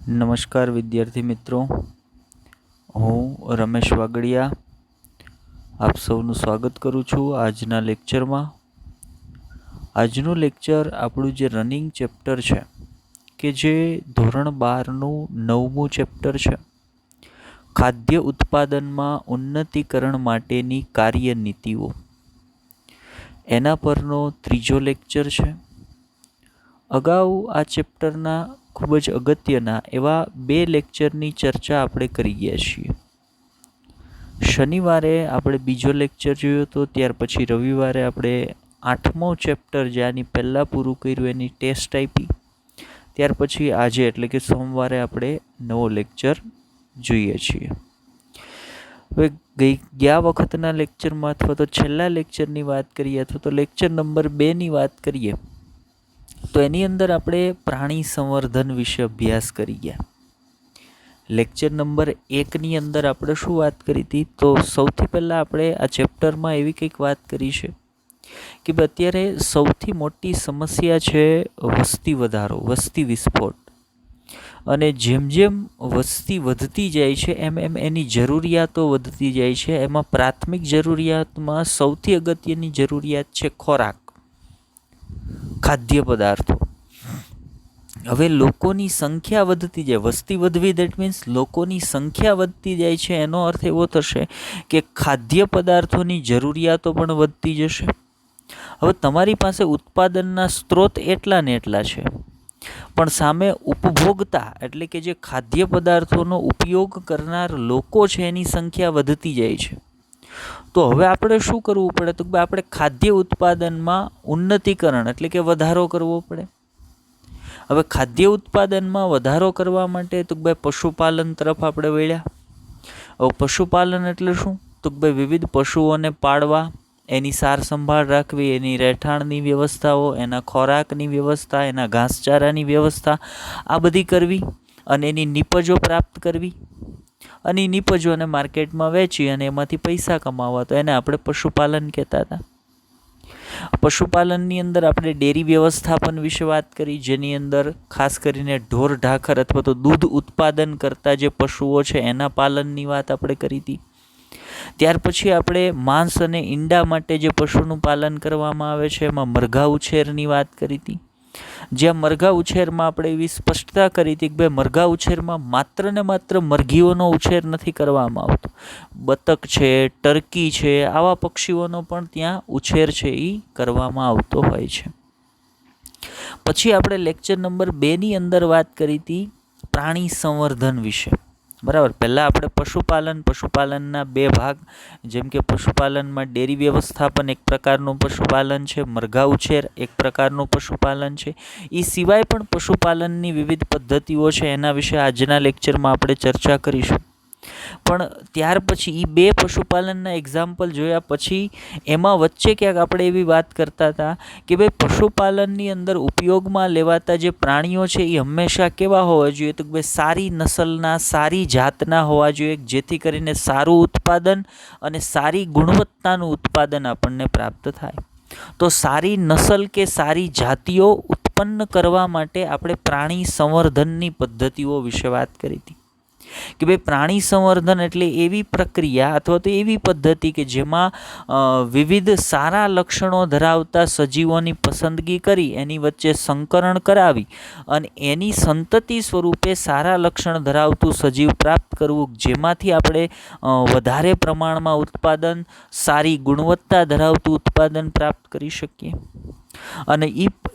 નમસ્કાર વિદ્યાર્થી મિત્રો, હું રમેશ વાગડિયા આપ સૌનું સ્વાગત કરું છું આજના લેક્ચરમાં. આજનું લેક્ચર આપણું જે રનિંગ ચેપ્ટર છે કે જે ધોરણ 12નું 9મું ચેપ્ટર છે, ખાદ્ય ઉત્પાદનમાં ઉન્નતીકરણ માટેની કાર્યનીતિઓ, એના પરનો ત્રીજો લેક્ચર છે. અગાઉ આ ચેપ્ટરના ખૂબ જ અગત્યના એવા 2 લેક્ચરની ચર્ચા આપણે કરી ગયા છીએ. શનિવારે આપણે બીજો લેક્ચર જોયો હતો, ત્યાર પછી રવિવારે આપણે 8મો ચેપ્ટર જે આની પહેલાં પૂરું કર્યું એની ટેસ્ટ આપી. ત્યાર પછી આજે એટલે કે સોમવારે આપણે નવો લેક્ચર જોઈએ છીએ. હવે ગયા વખતના લેક્ચરમાં અથવા તો છેલ્લા લેક્ચરની વાત કરીએ અથવા તો લેક્ચર નંબર 2ની વાત કરીએ તો એની અંદર આપણે પ્રાણી સંવર્ધન વિશે અભ્યાસ કરી ગયા. લેક્ચર નંબર 1ની અંદર આપણે શું વાત કરી હતી? તો સૌથી પહેલાં આપણે આ ચેપ્ટરમાં એવી કંઈક વાત કરી છે કે અત્યારે સૌથી મોટી સમસ્યા છે વસ્તી વધારો, વસ્તી વિસ્ફોટ. અને જેમ જેમ વસ્તી વધતી જાય છે એમ એમ એની જરૂરિયાતો વધતી જાય છે. એમાં પ્રાથમિક જરૂરિયાતમાં સૌથી અગત્યની જરૂરિયાત છે ખોરાક, ખાદ્ય પદાર્થો. હવે લોકોની સંખ્યા વધતી જાય, વસ્તી વધવી દેટ મીન્સ લોકોની સંખ્યા વધતી જાય છે. એનો અર્થ એવો થશે કે ખાદ્ય પદાર્થોની જરૂરિયાતો પણ વધતી જશે. હવે તમારી પાસે ઉત્પાદનના સ્ત્રોત એટલા ને એટલા છે, પણ સામે ઉપભોગતા એટલે કે જે ખાદ્ય પદાર્થોનો ઉપયોગ કરનાર લોકો છે એની સંખ્યા વધતી જાય છે. તો હવે આપણે શું કરવું પડે? તો આપણે ખાદ્ય ઉત્પાદનમાં ઉન્નતીકરણ એટલે કે વધારો કરવો પડે. હવે ખાદ્ય ઉત્પાદનમાં વધારો કરવા માટે તો પશુપાલન તરફ આપણે વળ્યા. હવે પશુપાલન એટલે શું? તો વિવિધ પશુઓને પાળવા, એની સાર સંભાળ રાખવી, એની રહેઠાણની વ્યવસ્થાઓ, એના ખોરાકની વ્યવસ્થા, એના ઘાસચારાની વ્યવસ્થા, આ બધી કરવી અને એની નીપજો પ્રાપ્ત કરવી અને નીપજોને માર્કેટમાં વેચી અને એમાંથી પૈસા કમાવા, તો એને આપણે પશુપાલન કહેતા હતા. પશુપાલનની અંદર આપણે ડેરી વ્યવસ્થાપન વિશે વાત કરી, જેની અંદર ખાસ કરીને ઢોર ઢાખર અથવા તો દૂધ ઉત્પાદન કરતા જે પશુઓ છે એના પાલનની વાત આપણે કરી હતી. ત્યાર પછી આપણે માંસ અને ઈંડા માટે જે પશુનું પાલન કરવામાં આવે છે એમાં મરઘા ઉછેરની વાત કરી હતી. જ્યાં મરઘા ઉછેરમાં આપણે એવી સ્પષ્ટતા કરી હતી કે મરઘા ઉછેરમાં માત્ર ને માત્ર મરઘીઓનો ઉછેર નથી કરવામાં આવતો, બતક છે, ટર્કી છે, આવા પક્ષીઓનો પણ ત્યાં ઉછેર છે એ કરવામાં આવતો હોય છે. પછી આપણે લેક્ચર નંબર 2ની અંદર વાત કરી હતી પ્રાણી સંવર્ધન વિશે. બરાબર. પહેલાં આપણે પશુપાલનના 2 ભાગ, જેમ કે પશુપાલનમાં ડેરી વ્યવસ્થાપન એક પ્રકારનું પશુપાલન છે, મરઘા ઉછેર એક પ્રકારનું પશુપાલન છે. એ સિવાય પણ પશુપાલનની વિવિધ પદ્ધતિઓ છે, એના વિશે આજના લેક્ચરમાં આપણે ચર્ચા કરીશું. પણ ત્યાર પછી એ 2 પશુપાલનના એક્ઝામ્પલ જોયા પછી એમાં વચ્ચે ક્યાંક આપણે એવી વાત કરતા હતા કે પશુપાલનની અંદર ઉપયોગમાં લેવાતા જે પ્રાણીઓ છે એ હંમેશા કેવા હોવા જોઈએ? તો સારી નસલના, સારી જાતના હોવા જોઈએ, જેથી કરીને સારું ઉત્પાદન અને સારી ગુણવત્તાનું ઉત્પાદન આપણને પ્રાપ્ત થાય. તો સારી નસલ કે સારી જાતિઓ ઉત્પન્ન કરવા માટે આપણે પ્રાણી સંવર્ધનની પદ્ધતિઓ વિશે વાત કરી હતી કે પ્રાણી સંવર્ધન એટલે એવી પ્રક્રિયા અથવા તો એવી પદ્ધતિ કે જેમાં વિવિધ સારા લક્ષણો ધરાવતા સજીવોની પસંદગી કરી એની વચ્ચે સંકરણ કરાવી અને એની સંતતિ સ્વરૂપે સારા લક્ષણ ધરાવતું સજીવ પ્રાપ્ત કરવું, જેમાંથી આપણે વધારે પ્રમાણમાં ઉત્પાદન, સારી ગુણવત્તા ધરાવતું ઉત્પાદન પ્રાપ્ત કરી શકીએ. અને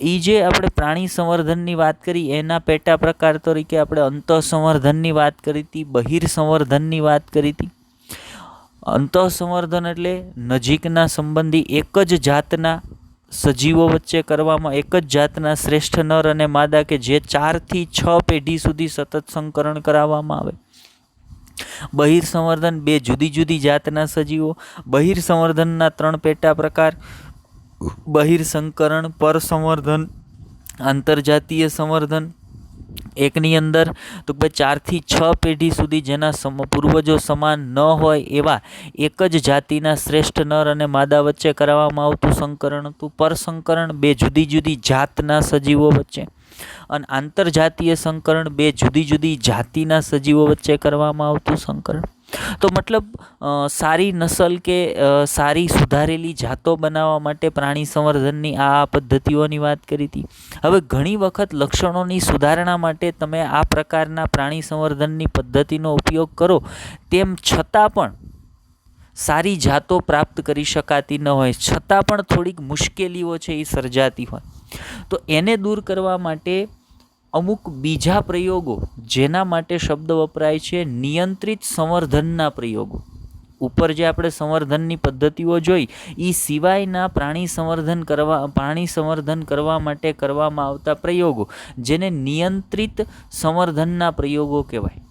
એ જે આપણે પ્રાણી સંવર્ધનની વાત કરી એના પેટા પ્રકાર તરીકે આપણે અંતઃ સંવર્ધનની વાત કરી હતી, બહિર સંવર્ધનની વાત કરી હતી. અંતઃ સંવર્ધન એટલે નજીકના સંબંધી એક જ જાતના સજીવો વચ્ચે કરવામાં, એક જ જાતના શ્રેષ્ઠ નર અને માદા કે જે 4 થી 6 પેઢી સુધી સતત સંકરણ કરાવવામાં આવે. બહિર સંવર્ધન 2 જુદી જુદી જાતના સજીવો. બહિર સંવર્ધનના 3 પેટા પ્રકાર: બહિર સંકરણ, પર સંવર્ધન, આંતરજાતીય સંવર્ધન. એકની અંદર તો 4 થી 6 પેઢી સુધી જેના પૂર્વજો સમાન ન હોય એવા એક જ જાતિના શ્રેષ્ઠ નર અને માદા વચ્ચે કરાવવામાં આવતું સંકરણ હતું. પર સંકરણ 2 જુદી જુદી જાતના સજીવો વચ્ચે. અને આંતરજાતીય સંકરણ બે જુદી જુદી જાતિના સજીવો વચ્ચે કરવામાં આવતું સંકરણ. તો મતલબ સારી નસલ કે સારી સુધારેલી જાતો બનાવવા માટે પ્રાણી સંવર્ધનની આ પદ્ધતિઓની વાત કરી હતી. હવે ઘણી વખત લક્ષણોની સુધારણા માટે તમે આ પ્રકારના પ્રાણી સંવર્ધનની પદ્ધતિનો ઉપયોગ કરો, તેમ છતાં પણ સારી જાતો પ્રાપ્ત કરી શકાતી ન હોય, છતાં પણ થોડીક મુશ્કેલીઓ છે એ સર્જાતી હોય, તો એને દૂર કરવા માટે અમુક બીજા પ્રયોગો, જેના માટે શબ્દ વપરાય છે નિયંત્રિત સંવર્ધનના પ્રયોગો. ઉપર જે આપણે સંવર્ધનની પદ્ધતિઓ જોઈ, એ સિવાયના પ્રાણી સંવર્ધન કરવા માટે કરવામાં આવતા પ્રયોગો, જેને નિયંત્રિત સંવર્ધનના પ્રયોગો કહેવાય.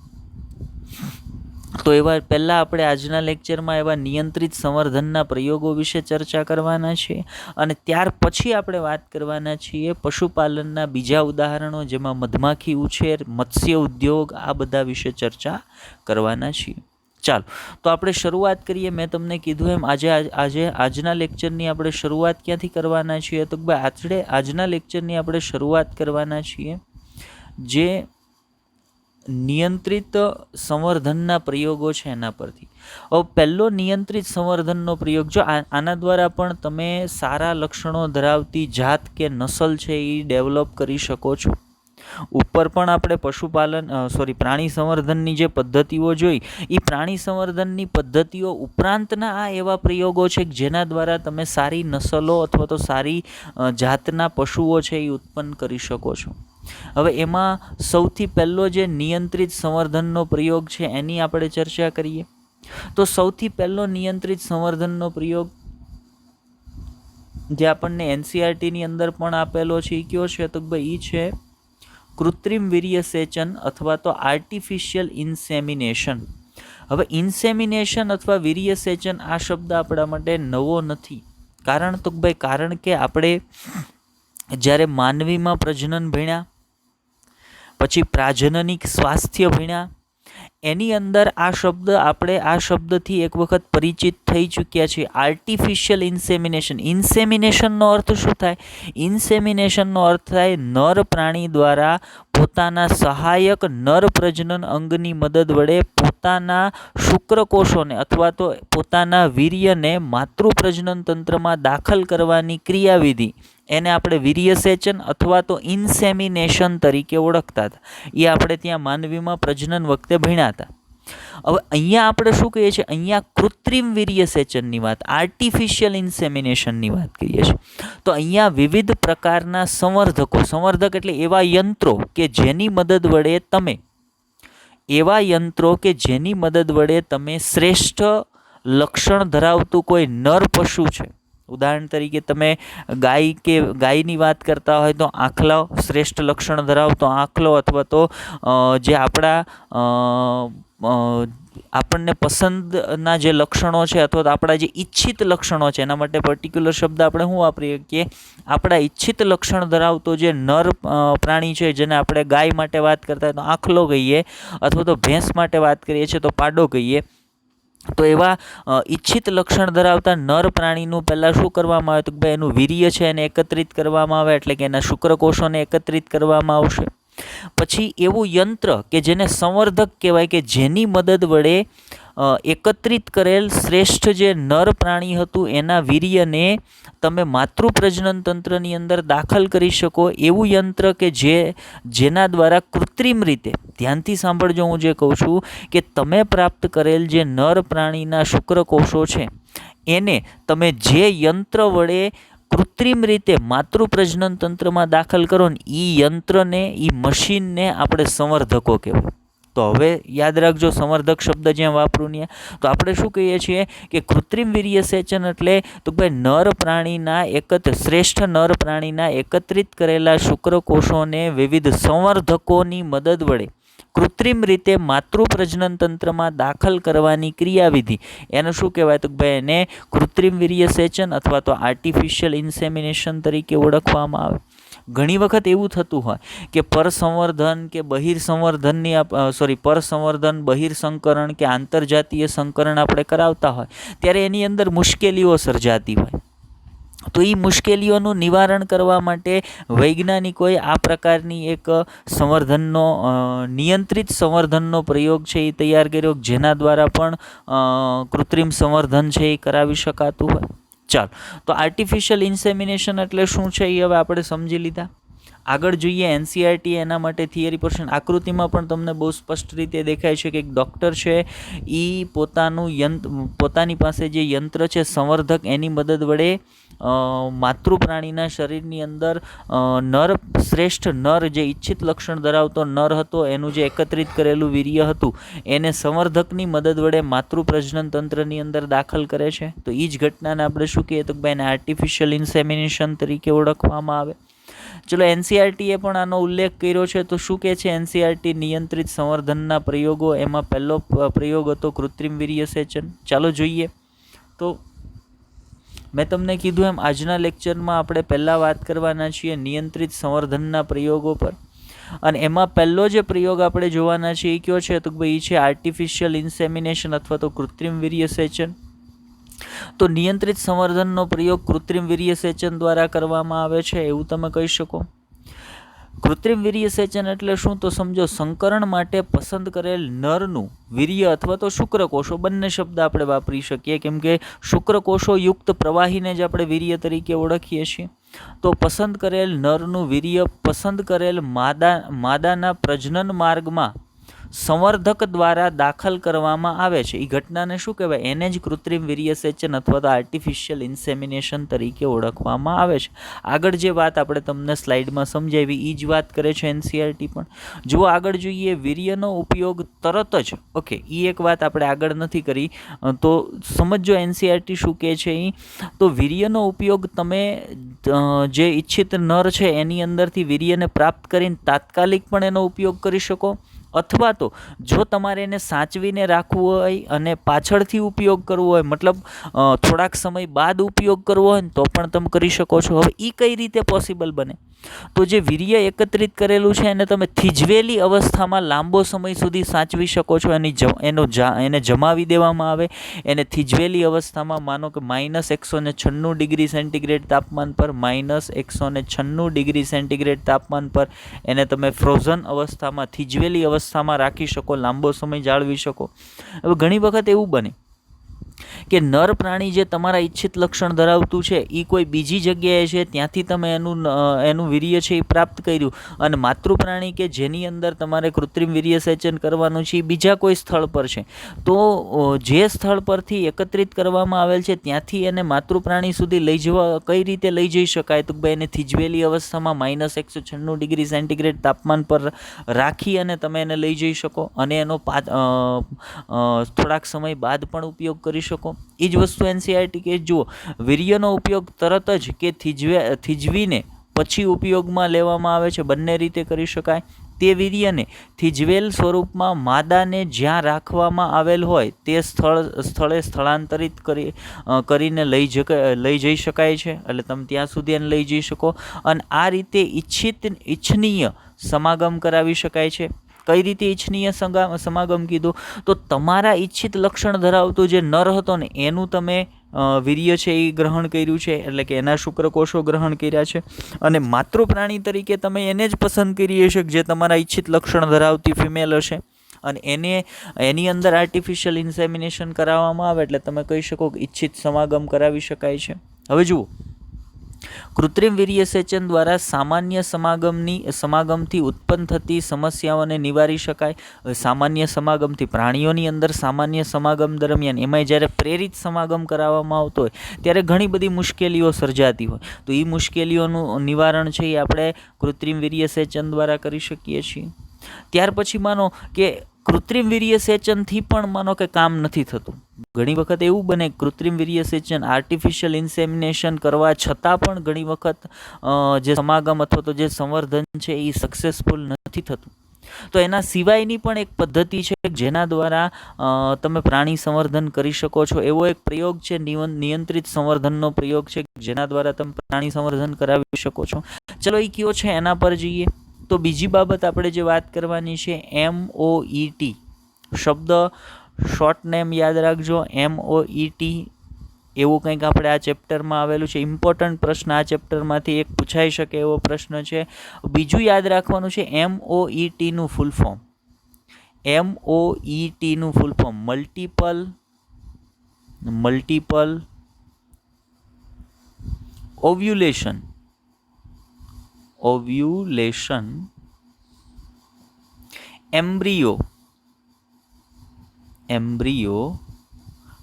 તો એવા પહેલાં આપણે આજના લેક્ચરમાં એવા નિયંત્રિત સંવર્ધનના પ્રયોગો વિશે ચર્ચા કરવાના છીએ, અને ત્યાર પછી આપણે વાત કરવાના છીએ પશુપાલનના બીજા ઉદાહરણો, જેમાં મધમાખી ઉછેર, મત્સ્ય ઉદ્યોગ, આ બધા વિશે ચર્ચા કરવાના છીએ. ચાલો, તો આપણે શરૂઆત કરીએ. મેં તમને કીધું એમ આજના લેક્ચરની આપણે શરૂઆત ક્યાંથી કરવાના છીએ? તો ભાઈ આજના લેક્ચરની આપણે શરૂઆત કરવાના છીએ જે નિયંત્રિત સંવર્ધનના પ્રયોગો છે એના પરથી. હવે પહેલો નિયંત્રિત સંવર્ધનનો પ્રયોગ, જો આના દ્વારા પણ તમે સારા લક્ષણો ધરાવતી જાત કે નસલ છે એ ડેવલપ કરી શકો છો. ઉપર પણ આપણે પ્રાણી સંવર્ધનની જે પદ્ધતિઓ જોઈ, એ પ્રાણી સંવર્ધનની પદ્ધતિઓ ઉપરાંતના આ એવા પ્રયોગો છે જેના દ્વારા તમે સારી નસલો અથવા તો સારી જાતના પશુઓ છે એ ઉત્પન્ન કરી શકો છો. હવે એમાં સૌથી પહેલો જે નિયંત્રિત સંવર્ધનનો પ્રયોગ છે એની આપણે ચર્ચા કરીએ. તો સૌથી પહેલો નિયંત્રિત સંવર્ધનનો પ્રયોગ જે આપણને NCERTની અંદર પણ આપેલો છે એ કયો છે? તો ભાઈ એ છે કૃત્રિમ વીર્યસેચન અથવા તો આર્ટિફિશિયલ ઇન્સેમિનેશન. હવે ઇન્સેમિનેશન અથવા વીર્યસેચન આ શબ્દ આપણા માટે નવો નથી. કારણ કે આપણે જ્યારે માનવીમાં પ્રજનન ભણ્યા, પછી પ્રાજનનિક સ્વાસ્થ્ય ભણ્યા, એની અંદર આ શબ્દથી એક વખત પરિચિત થઈ ચૂક્યા છીએ. Artificial insemination. ઇન્સેમિનેશનનો અર્થ શું થાય? ઇન્સેમિનેશનનો અર્થ થાય નર પ્રાણી દ્વારા પોતાના સહાયક નર પ્રજનન અંગની મદદ વડે પોતાના શુક્રકોષોને અથવા તો પોતાના વીર્યને માતૃ પ્રજનન તંત્રમાં દાખલ કરવાની ક્રિયાવિધિ, એને આપણે વીર્યસેચન અથવા તો ઇન્સેમિનેશન તરીકે ઓળખતા હતા. એ આપણે ત્યાં માનવીમાં પ્રજનન વખતે ભણ્યા હતા. હવે અહીંયા આપણે શું કહીએ છીએ? અહીંયા કૃત્રિમ વીર્યસેચનની વાત, આર્ટિફિશિયલ ઇન્સેમિનેશનની વાત કરીએ છીએ. તો અહીંયા વિવિધ પ્રકારના સંવર્ધક એટલે એવા યંત્રો કે જેની મદદ વડે તમે શ્રેષ્ઠ લક્ષણ ધરાવતું કોઈ નર પશુ છે, ઉદાહરણ તરીકે તમે ગાયની વાત કરતા હોય તો આંખલો, શ્રેષ્ઠ લક્ષણ ધરાવતો આંખલો, અથવા તો જે આપણને પસંદના જે લક્ષણો છે અથવા તો આપણા જે ઈચ્છિત લક્ષણો છે, એના માટે પર્ટિક્યુલર શબ્દ આપણે શું વાપરીએ કે આપણા ઈચ્છિત લક્ષણ ધરાવતો જે નર પ્રાણી છે, જેને આપણે ગાય માટે વાત કરતા હોય તો આંખલો કહીએ, અથવા તો ભેંસ માટે વાત કરીએ છીએ તો પાડો કહીએ. તો એવા ઈચ્છિત લક્ષણ ધરાવતા નર પ્રાણીનું પહેલાં શું કરવામાં આવે? તો ભાઈ એનું વીર્ય છે એને એકત્રિત કરવામાં આવે, એટલે કે એના શુક્રકોષોને એકત્રિત કરવામાં આવશે. પછી એવું યંત્ર કે જેને સંવર્ધક કહેવાય, કે જેની મદદ વડે એકત્રિત કરેલ શ્રેષ્ઠ જે નર પ્રાણી હતું એના વીર્યને તમે માતૃ પ્રજનન તંત્રની અંદર દાખલ કરી શકો, એવું યંત્ર કે જેના દ્વારા કૃત્રિમ રીતે, ધ્યાનથી સાંભળજો હું જે કહું છું, કે તમે પ્રાપ્ત કરેલ જે નર પ્રાણીના શુક્રકોષો છે એને તમે જે યંત્ર વડે કૃત્રિમ રીતે માતૃ પ્રજનન તંત્રમાં દાખલ કરો ને, એ યંત્રને, એ મશીનને આપણે સંવર્ધકો કહેવાય. તો હવે યાદ રાખજો, સંવર્ધક શબ્દ જ્યાં વાપરું ને, તો આપણે શું કહીએ છીએ કે કૃત્રિમ વીર્યસેચન એટલે તો ભાઈ શ્રેષ્ઠ નર પ્રાણીના એકત્રિત કરેલા શુક્રકોષોને વિવિધ સંવર્ધકોની મદદ વડે કૃત્રિમ રીતે માતૃ પ્રજનન તંત્રમાં દાખલ કરવાની ક્રિયાવિધિ, એને શું કહેવાય? તો ભાઈ એને કૃત્રિમ વીર્યસેચન અથવા તો આર્ટિફિશિયલ ઇન્સેમિનેશન તરીકે ઓળખવામાં આવે. ઘણી વખત એવું થતું હોય કે પરસંવર્ધન કે પરસંવર્ધન, બહિર્સંકરણ કે આંતરજાતીય સંકરણ આપણે કરાવતા હોય ત્યારે એની અંદર મુશ્કેલીઓ સર્જાતી હોય. તો એ મુશ્કેલીઓનું નિવારણ કરવા માટે વૈજ્ઞાનિકોએ આ પ્રકારની એક સંવર્ધનનો નિયંત્રિત સંવર્ધનનો પ્રયોગ છે એ તૈયાર કર્યો, જેના દ્વારા પણ કૃત્રિમ સંવર્ધન છે એ કરાવી શકાતું હોય. ચાલો, તો આર્ટિફિશિયલ ઇન્સેમિનેશન એટલે શું છે એ હવે આપણે સમજી લીધા. આગળ જોઈએ એનસીઆરટી એના માટે થિયરી પોર્શન. આકૃતિમાં પણ તમને બહુ સ્પષ્ટ રીતે દેખાય છે કે એક ડૉક્ટર છે એ પોતાની પાસે જે યંત્ર છે સંવર્ધક, એની મદદ વડે માતૃ પ્રાણીના શરીરની અંદર શ્રેષ્ઠ નર જે ઈચ્છિત લક્ષણ ધરાવતો નર હતો એનું જે એકત્રિત કરેલું વીર્ય હતું એને સંવર્ધકની મદદ વડે માતૃ પ્રજનન તંત્રની અંદર દાખલ કરે છે. તો એ જ ઘટનાને આપણે શું કહીએ તો ભાઈ એને આર્ટિફિશિયલ ઇન્સેમિનેશન તરીકે ઓળખવામાં આવે. ચલો, એનસીઆરટીએ પણ આનો ઉલ્લેખ કર્યો છે. તો શું કહે છે એનસીઆરટી નિયંત્રિત સંવર્ધનના પ્રયોગો? એમાં પહેલો પ્રયોગ હતો કૃત્રિમ વીર્યસેચન. ચાલો જોઈએ. તો મેં તમને કીધું એમ આજના લેક્ચરમાં આપણે પહેલાં વાત કરવાના છીએ નિયંત્રિત સંવર્ધનના પ્રયોગો પર. અને એમાં પહેલો જે પ્રયોગ આપણે જોવાના છીએ એ કયો છે તો ભાઈ એ છે આર્ટિફિશિયલ ઇન્સેમિનેશન અથવા તો કૃત્રિમ વીર્યસેચન. તો નિયંત્રિત સંવર્ધનનો પ્રયોગ કૃત્રિમ વીર્યસેચન દ્વારા કરવામાં આવે છે એવું તમે કહી શકો. કૃત્રિમ વીર્યસેચન એટલે શું? તો સમજો, સંકરણ માટે પસંદ કરેલ નરનું વીર્ય અથવા તો શુક્રકોષો, બંને શબ્દ આપણે વાપરી શકીએ કેમ કે શુક્રકોષો યુક્ત પ્રવાહીને જ આપણે વીર્ય તરીકે ઓળખીએ છીએ. તો પસંદ કરેલ નરનું વીર્ય પસંદ કરેલ માદાના પ્રજનન માર્ગમાં સંવર્ધક દ્વારા દાખલ કરવામાં આવે છે. એ ઘટનાને શું કહેવાય? એને જ કૃત્રિમ વીર્યસેચન અથવા તો આર્ટિફિશિયલ ઇન્સેમિનેશન તરીકે ઓળખવામાં આવે છે. આગળ જે વાત આપણે તમને સ્લાઇડમાં સમજાવી એ જ વાત કરે છે એનસીઆરટી પણ. જો આગળ જોઈએ, વીર્યનો ઉપયોગ તરત જ, ઓકે, એ એક વાત આપણે આગળ નથી કરી, તો સમજો એનસીઆરટી શું કહે છે એ. તો વીર્યનો ઉપયોગ તમે જે ઈચ્છિત નર છે એની અંદરથી વીર્યને પ્રાપ્ત કરીને તાત્કાલિક પણ એનો ઉપયોગ કરી શકો, અથવા તો જો તમારે એને સાચવીને રાખવું હોય અને પાછળથી ઉપયોગ કરવો હોય, મતલબ થોડાક સમય બાદ ઉપયોગ કરવો હોય ને તો પણ તમે કરી શકો છો. હવે એ કઈ રીતે પોસિબલ બને? તો જે વીર્ય એકત્રિત કરેલું છે એને તમે થીજવેલી અવસ્થામાં લાંબો સમય સુધી સાચવી શકો છો. એને જમાવી દેવામાં આવે. એને થીજવેલી અવસ્થામાં માનો કે -196 ડિગ્રી સેન્ટીગ્રેડ તાપમાન પર, -196 ડિગ્રી સેન્ટીગ્રેડ તાપમાન પર એને તમે ફ્રોઝન અવસ્થામાં, થીજવેલી અવસ્થામાં રાખી શકો, લાંબો સમય જાળવી શકો. હવે ઘણી વખત એવું બને કે નર પ્રાણી જે તમારા ઈચ્છિત લક્ષણ ધરાવતું છે એ કોઈ બીજી જગ્યાએ છે, ત્યાંથી તમે એનું વીર્ય છે એ પ્રાપ્ત કર્યું, અને માતૃ પ્રાણી કે જેની અંદર તમારે કૃત્રિમ વીર્યસેચન કરવાનું છે એ બીજા કોઈ સ્થળ પર છે. તો જે સ્થળ પરથી એકત્રિત કરવામાં આવેલ છે ત્યાંથી એને માતૃ પ્રાણી સુધી લઈ જવા કઈ રીતે લઈ જઈ શકાય? તો ભાઈ એને થીજવેલી અવસ્થામાં -196 ડિગ્રી સેન્ટીગ્રેડ તાપમાન પર રાખી અને તમે એને લઈ જઈ શકો અને એનો થોડાક સમય બાદ પણ ઉપયોગ કરી શકો. એ જ વસ્તુ એનસીઆરટી કે જુઓ, વીર્યનો ઉપયોગ તરત જ કે થીજવીને પછી ઉપયોગમાં લેવામાં આવે છે, બંને રીતે કરી શકાય. તે વીર્યને થીજવેલ સ્વરૂપમાં માદાને જ્યાં રાખવામાં આવેલ હોય તે સ્થળે સ્થળાંતરિત કરીને લઈ જઈ શકાય છે, એટલે તમે ત્યાં સુધી એને લઈ જઈ શકો અને આ રીતે ઈચ્છનીય સમાગમ કરાવી શકાય છે. કઈ રીતે ઈચ્છનીય સમાગમ કીધું? તો તમારા ઈચ્છિત લક્ષણ ધરાવતો જે નર હતો ને એનું તમે વીર્ય છે એ ગ્રહણ કર્યું છે, એટલે કે એના શુક્રકોષો ગ્રહણ કર્યા છે, અને માતૃ પ્રાણી તરીકે તમે એને જ પસંદ કરી હશે જે તમારા ઈચ્છિત લક્ષણ ધરાવતી ફિમેલ હશે, અને એની અંદર આર્ટિફિશિયલ ઇન્સેમિનેશન કરાવવામાં આવે એટલે તમે કહી શકો કે ઈચ્છિત સમાગમ કરાવી શકાય છે. હવે જુઓ, કૃત્રિમ વીર્યસેચન દ્વારા સામાન્ય સમાગમથી ઉત્પન્ન થતી સમસ્યાઓને નિવારી શકાય. સામાન્ય સમાગમથી, પ્રાણીઓની અંદર સામાન્ય સમાગમ દરમિયાન એમાંય જ્યારે પ્રેરિત સમાગમ કરાવવામાં આવતો હોય ત્યારે ઘણી બધી મુશ્કેલીઓ સર્જાતી હોય, તો એ મુશ્કેલીઓનું નિવારણ છે એ આપણે કૃત્રિમ વીર્યસેચન દ્વારા કરી શકીએ છીએ. ત્યાર પછી માનો કે કૃત્રિમ વીર્યસેચનથી પણ માનો કે કામ નથી થતું. ઘણી વખત એવું બને કૃત્રિમ વીર્યસેચન, આર્ટિફિશિયલ ઇન્સેમિનેશન કરવા છતાં પણ ઘણી વખત જે સમાગમ અથવા તો જે સંવર્ધન છે એ સક્સેસફુલ નથી થતું. તો એના સિવાયની પણ એક પદ્ધતિ છે જેના દ્વારા તમે પ્રાણી સંવર્ધન કરી શકો છો. એવો એક પ્રયોગ છે નિયંત્રિત સંવર્ધનનો પ્રયોગ છે જેના દ્વારા તમે પ્રાણી સંવર્ધન કરાવી શકો છો. ચલો, એ કયો છે એના પર જઈએ. તો બીજી બાબત આપણે જે વાત કરવાની છે MOET શબ્દ, શોર્ટ નેમ યાદ રાખજો, MOET એવું કંઈક આપણે આ ચેપ્ટરમાં આવેલું છે. ઇમ્પોર્ટન્ટ પ્રશ્ન આ ચેપ્ટરમાંથી એક પૂછાઈ શકે એવો પ્રશ્ન છે. બીજું યાદ રાખવાનું છે MOETનું ફૂલ ફોર્મ. MOETનું full form multiple ovulation embryo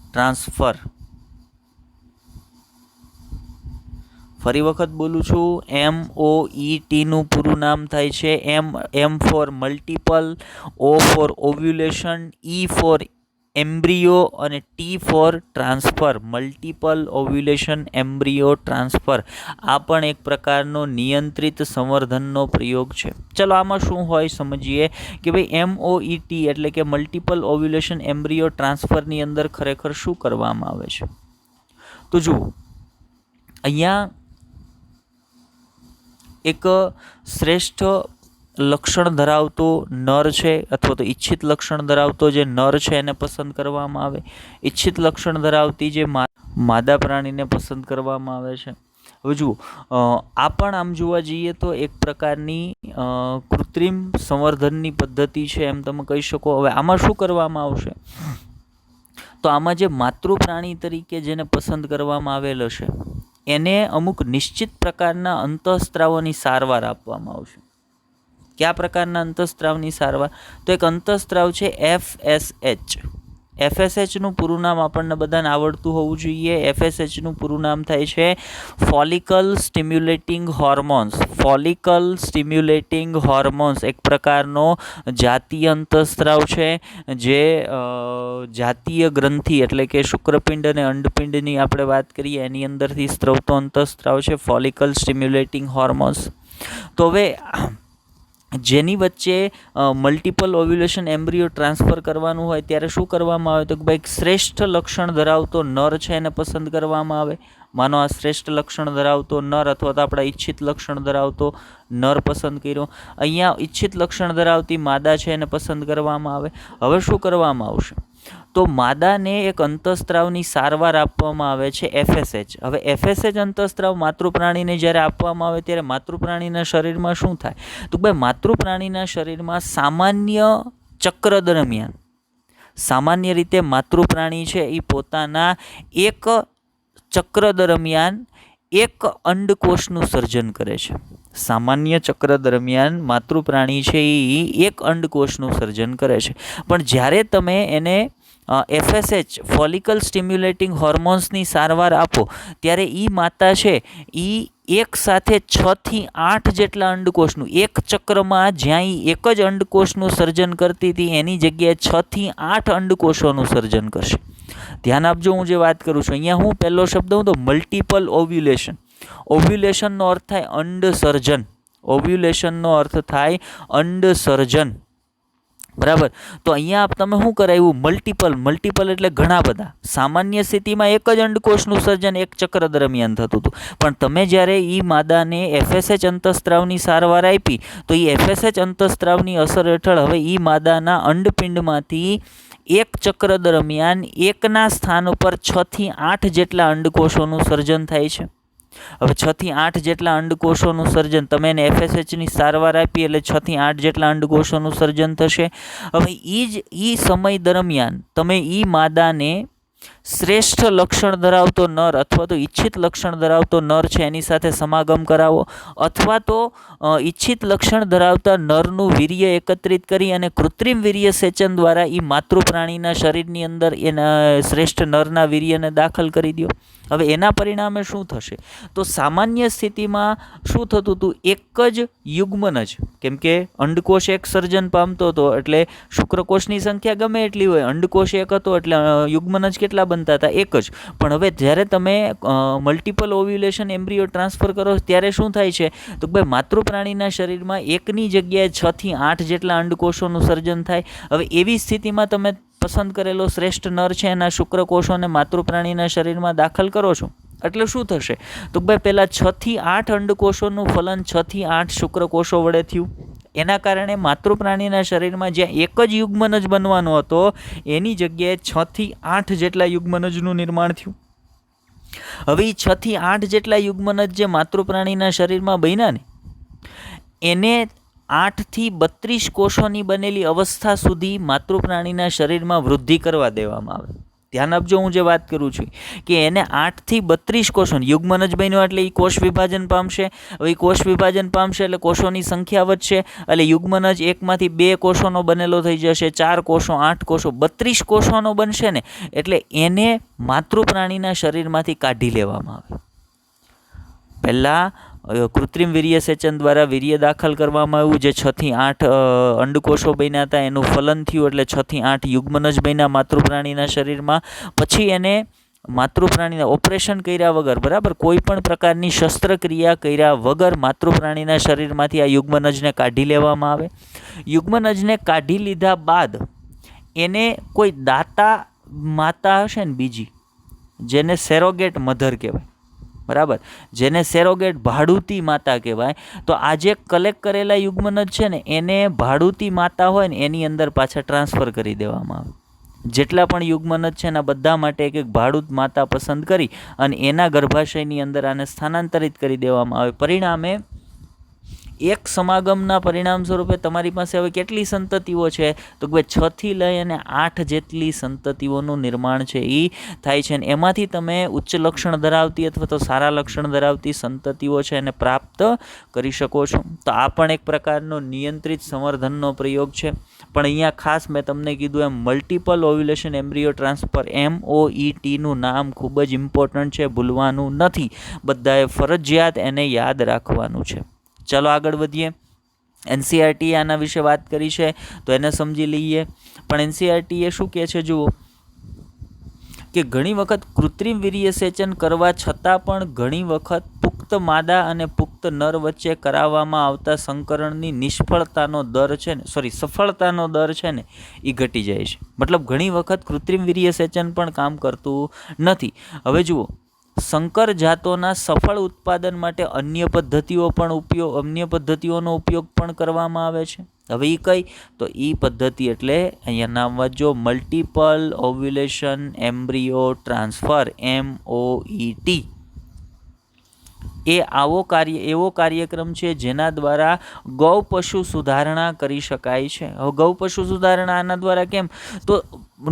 transfer. ફરી વખત બોલું છું, MOETનું પૂરું નામ થાય છે M for multiple, O for ovulation, E for embryo અને T for transfer. Multiple ovulation embryo transfer. આ પણ એક પ્રકારનો નિયંત્રિત સંવર્ધનનો પ્રયોગ છે. ચલો આમાં શું હોય સમજીએ કે ભાઈ MOET એટલે કે મલ્ટિપલ ઓવ્યુલેશન એમ્બ્રિયો ટ્રાન્સફરની અંદર ખરેખર શું કરવામાં આવે છે. તો જુઓ, અહીંયા એક શ્રેષ્ઠ લક્ષણ ધરાવતો નર છે અથવા તો ઈચ્છિત લક્ષણ ધરાવતો જે નર છે એને પસંદ કરવામાં આવે. ઈચ્છિત લક્ષણ ધરાવતી જે માદા પ્રાણીને પસંદ કરવામાં આવે છે. હવે જુઓ, આ પણ આમ જોવા જઈએ તો એક પ્રકારની કૃત્રિમ સંવર્ધનની પદ્ધતિ છે એમ તમે કહી શકો. હવે આમાં શું કરવામાં આવશે, તો આમાં જે માતૃ પ્રાણી તરીકે જેને પસંદ કરવામાં આવેલો છે એને અમુક નિશ્ચિત પ્રકારના અંતઃસ્ત્રાવોની સારવાર આપવામાં આવશે. કયા પ્રકારના અંતઃસ્ત્રાવની સારવાર? તો એક અંતઃસ્ત્રાવ છે FSH. FSHનું પૂરું નામ આપણને બધાને આવડતું હોવું જોઈએ. FSHનું પૂરું નામ થાય છે follicle stimulating hormones. Follicle stimulating hormones એક પ્રકારનો જાતીય અંતઃસ્ત્રાવ છે જે જાતીય ગ્રંથિ એટલે કે શુક્રપિંડ અને અંડપિંડની આપણે વાત કરીએ એની અંદરથી સ્ત્રવતો અંતઃસ્ત્રાવ છે ફોલિકલ સ્ટિમ્યુલેટિંગ હોર્મોન્સ. તો હવે જેની વચ્ચે મલ્ટિપલ ઓવ્યુલેશન એમ્બ્રિયો ટ્રાન્સફર કરવાનું હોય ત્યારે શું કરવામાં આવે, તો કે ભાઈ શ્રેષ્ઠ લક્ષણ ધરાવતો નર છે એને પસંદ કરવામાં આવે. માનો આ શ્રેષ્ઠ લક્ષણ ધરાવતો નર અથવા તો આપણા ઈચ્છિત લક્ષણ ધરાવતો નર પસંદ કર્યો. અહીંયા ઈચ્છિત લક્ષણ ધરાવતી માદા છે એને પસંદ કરવામાં આવે. હવે શું કરવામાં આવશે, તો માદાને એક અંતઃસ્ત્રાવની સારવાર આપવામાં આવે છે FSH. હવે FSH અંતઃસ્ત્રાવ માતૃ પ્રાણીને જ્યારે આપવામાં આવે ત્યારે માતૃ પ્રાણીના શરીરમાં શું થાય, તો ભાઈ માતૃ પ્રાણીના શરીરમાં સામાન્ય ચક્ર દરમિયાન સામાન્ય રીતે માતૃ પ્રાણી છે એ પોતાના એક ચક્ર દરમિયાન એક અંડકોષનું સર્જન કરે છે. સામાન્ય ચક્ર દરમિયાન માતૃ પ્રાણી છે એ એક અંડકોષનું સર્જન કરે છે. પણ જ્યારે તમે એને FSH ફોલિકલ સ્ટિમ્યુલેટિંગ હોર્મોન્સની સારવાર આપો ત્યારે એ માતા છે એ એક સાથે 6 થી 8 જેટલા અંડકોષનું એક ચક્રમાં જ્યાં એ એક જ અંડકોષનું સર્જન કરતી હતી એની જગ્યાએ 6 થી 8 અંડકોષોનું સર્જન કરશે. ધ્યાન આપજો, હું જે વાત કરું છું અહીંયા હું પહેલો શબ્દ હું તો મલ્ટિપલ ઓવ્યુલેશન. ઓવ્યુલેશનનો અર્થ થાય અંડ સર્જન. ઓવ્યુલેશનનો અર્થ થાય અંડ સર્જન. બરાબર. તો અહીંયા તમે શું કરાવ્યું, મલ્ટિપલ એટલે ઘણા બધા. સામાન્ય સ્થિતિમાં એક જ અંડકોષનું સર્જન એક ચક્ર દરમિયાન થતું હતું, પણ તમે જ્યારે એ માદાને FSH અંતઃસ્ત્રાવની સારવાર આપી તો એ FSH અંતઃસ્ત્રાવની અસર હેઠળ હવે એ માદાના અંડપિંડમાંથી એક ચક્ર દરમિયાન એકના સ્થાન ઉપર 6 થી 8 જેટલા અંડકોષોનું સર્જન થાય છે. હવે 6 થી 8 જેટલા અંડકોષોનું સર્જન, તમે એને FSHની સારવાર આપી એટલે 6 થી 8 જેટલા અંડકોષોનું સર્જન થશે. હવે એ સમય દરમિયાન તમે એ માદાને શ્રેષ્ઠ લક્ષણ ધરાવતો નર અથવા તો ઈચ્છિત લક્ષણ ધરાવતો નર છે એની સાથે સમાગમ કરાવો, અથવા તો ઈચ્છિત લક્ષણ ધરાવતા નરનું વીર્ય એકત્રિત કરી અને કૃત્રિમ વીર્ય સેચન દ્વારા એ માતૃ પ્રાણીના શરીરની અંદર એના શ્રેષ્ઠ નરના વીર્યને દાખલ કરી દો. હવે એના પરિણામે શું થશે, તો સામાન્ય સ્થિતિમાં શું થતું હતું, એક જ યુગ્મનજ, કેમ કે અંડકોષ એક સર્જન પામતો હતો એટલે શુક્રકોષની સંખ્યા ગમે એટલી હોય, અંડકોષ એક હતો એટલે યુગ્મનજ કેટલા બનતા હતા, એક જ. પણ હવે જ્યારે તમે મલ્ટિપલ ઓવ્યુલેશન એમ્બ્રિયો ટ્રાન્સફર કરો ત્યારે શું થાય છે, તો ભાઈ માતૃ પ્રાણીના શરીરમાં એકની જગ્યાએ 6 થી 8 જેટલા અંડકોષોનું સર્જન થાય. હવે એવી સ્થિતિમાં તમે પસંદ કરેલો શ્રેષ્ઠ નર છે એના શુક્રકોષોને માતૃ પ્રાણીના શરીરમાં દાખલ કરો છો એટલે શું થશે, તો ભાઈ પહેલાં 6 થી 8 અંડકોષોનું ફલન 6 થી 8 શુક્રકોષો વડે થયું. એના કારણે માતૃ પ્રાણીના શરીરમાં જ્યાં એક જ યુગ્મનજ બનવાનો હતો એની જગ્યાએ 6 થી 8 જેટલા યુગ્મનજનું નિર્માણ થયું. હવે 6 થી 8 જેટલા યુગ્મનજ જે માતૃપ્રાણીના શરીરમાં બન્યા ને એને 8 થી 32 કોષોની બનેલી અવસ્થા સુધી માતૃપ્રાણીના શરીરમાં વૃદ્ધિ કરવા દેવામાં આવે. ધ્યાન આપજો, હું જે વાત કરું છું કે એને 8 થી 32 કોષો, યુગ્મનજ બન્યો એટલે એ કોષ વિભાજન પામશે. હવે એ કોષ વિભાજન પામશે એટલે કોષોની સંખ્યા વધશે, એટલે યુગ્મનજ એકમાંથી 2 કોષોનો બનેલો થઈ જશે, 4 કોષો, 8 કોષો, 32 કોષોનો બનશે ને એટલે એને માતૃપ્રાણીના શરીરમાંથી કાઢી લેવામાં આવે. પહેલાં કૃત્રિમ વીર્યસેચન દ્વારા વીર્ય દાખલ કરવામાં આવ્યું, જે 6 થી 8 અંડકોષો બન્યા હતા, એનું ફલન થયું એટલે 6 થી 8 યુગ્મનજ બન્યા માતૃપ્રાણીના શરીરમાં. પછી એને માતૃપ્રાણીના ઓપરેશન કર્યા વગર, બરાબર, કોઈ પણ પ્રકારની શસ્ત્રક્રિયા કર્યા વગર માતૃપ્રાણીના શરીરમાંથી આ યુગ્મનજને કાઢી લેવામાં આવે. યુગ્મનજને કાઢી લીધા બાદ એને કોઈ દાતા માતા હશે ને બીજી, જેને સેરોગેટ મધર કહેવાય, બરાબર, જેને સેરોગેટ ભાડૂતી માતા કહેવાય, તો આ જે કલેક્ટ કરેલા યુગ્મનજ છે ને એને ભાડૂતી માતા હોય ને એની અંદર પાછા ટ્રાન્સફર કરી દેવામાં આવે. જેટલા પણ યુગ્મનજ છે એના બધા માટે એક ભાડૂત માતા પસંદ કરી અને એના ગર્ભાશયની અંદર આને સ્થાનાંતરિત કરી દેવામાં આવે. પરિણામે એક સમાગમના પરિણામ સ્વરૂપે તમારી પાસે હવે કેટલી સંતતિઓ છે તો કે 6 થી લઈ અને 8 જેટલી સંતતિઓનું નિર્માણ છે એ થાય છે. અને એમાંથી તમે ઉચ્ચ લક્ષણ ધરાવતી અથવા તો સારા લક્ષણ ધરાવતી સંતતિઓ છે એને પ્રાપ્ત કરી શકો છો. તો આ પણ એક પ્રકારનો નિયંત્રિત સંવર્ધનનો પ્રયોગ છે. પણ અહીંયા ખાસ મેં તમને કીધું એમ મલ્ટિપલ ઓવ્યુલેશન એમ્બ્રિયો ટ્રાન્સફર MOETનું નામ ખૂબ જ ઇમ્પોર્ટન્ટ છે, ભૂલવાનું નથી. બધાએ ફરજિયાત એને યાદ રાખવાનું છે. ચલો આગળ વધીએ. NCERT આના વિશે વાત કરી છે તો એને સમજી લઈએ. પણ NCERT એ શું કહે છે, જુઓ કે ઘણી વખત કૃત્રિમ વીર્યસેચન કરવા છતાં પણ ઘણી વખત પુખ્ત માદા અને પુખ્ત નર વચ્ચે કરાવવામાં આવતા સંકરણની સફળતાનો દર છે ને એ ઘટી જાય છે. મતલબ ઘણી વખત કૃત્રિમ વીર્યસેચન પણ કામ કરતું નથી. હવે જુઓ, સંકર જાતોના સફળ ઉત્પાદન માટે અન્ય પદ્ધતિઓનો ઉપયોગ પણ કરવામાં આવે છે. હવે એ કઈ, તો એ પદ્ધતિ એટલે અહીંયા નામ વાંચજો, multiple ovulation embryo transfer MOET. એ એવો કાર્યક્રમ છે જેના દ્વારા ગૌ પશુ સુધારણા કરી શકાય છે. હવે ગૌ પશુ સુધારણા આના દ્વારા કેમ, તો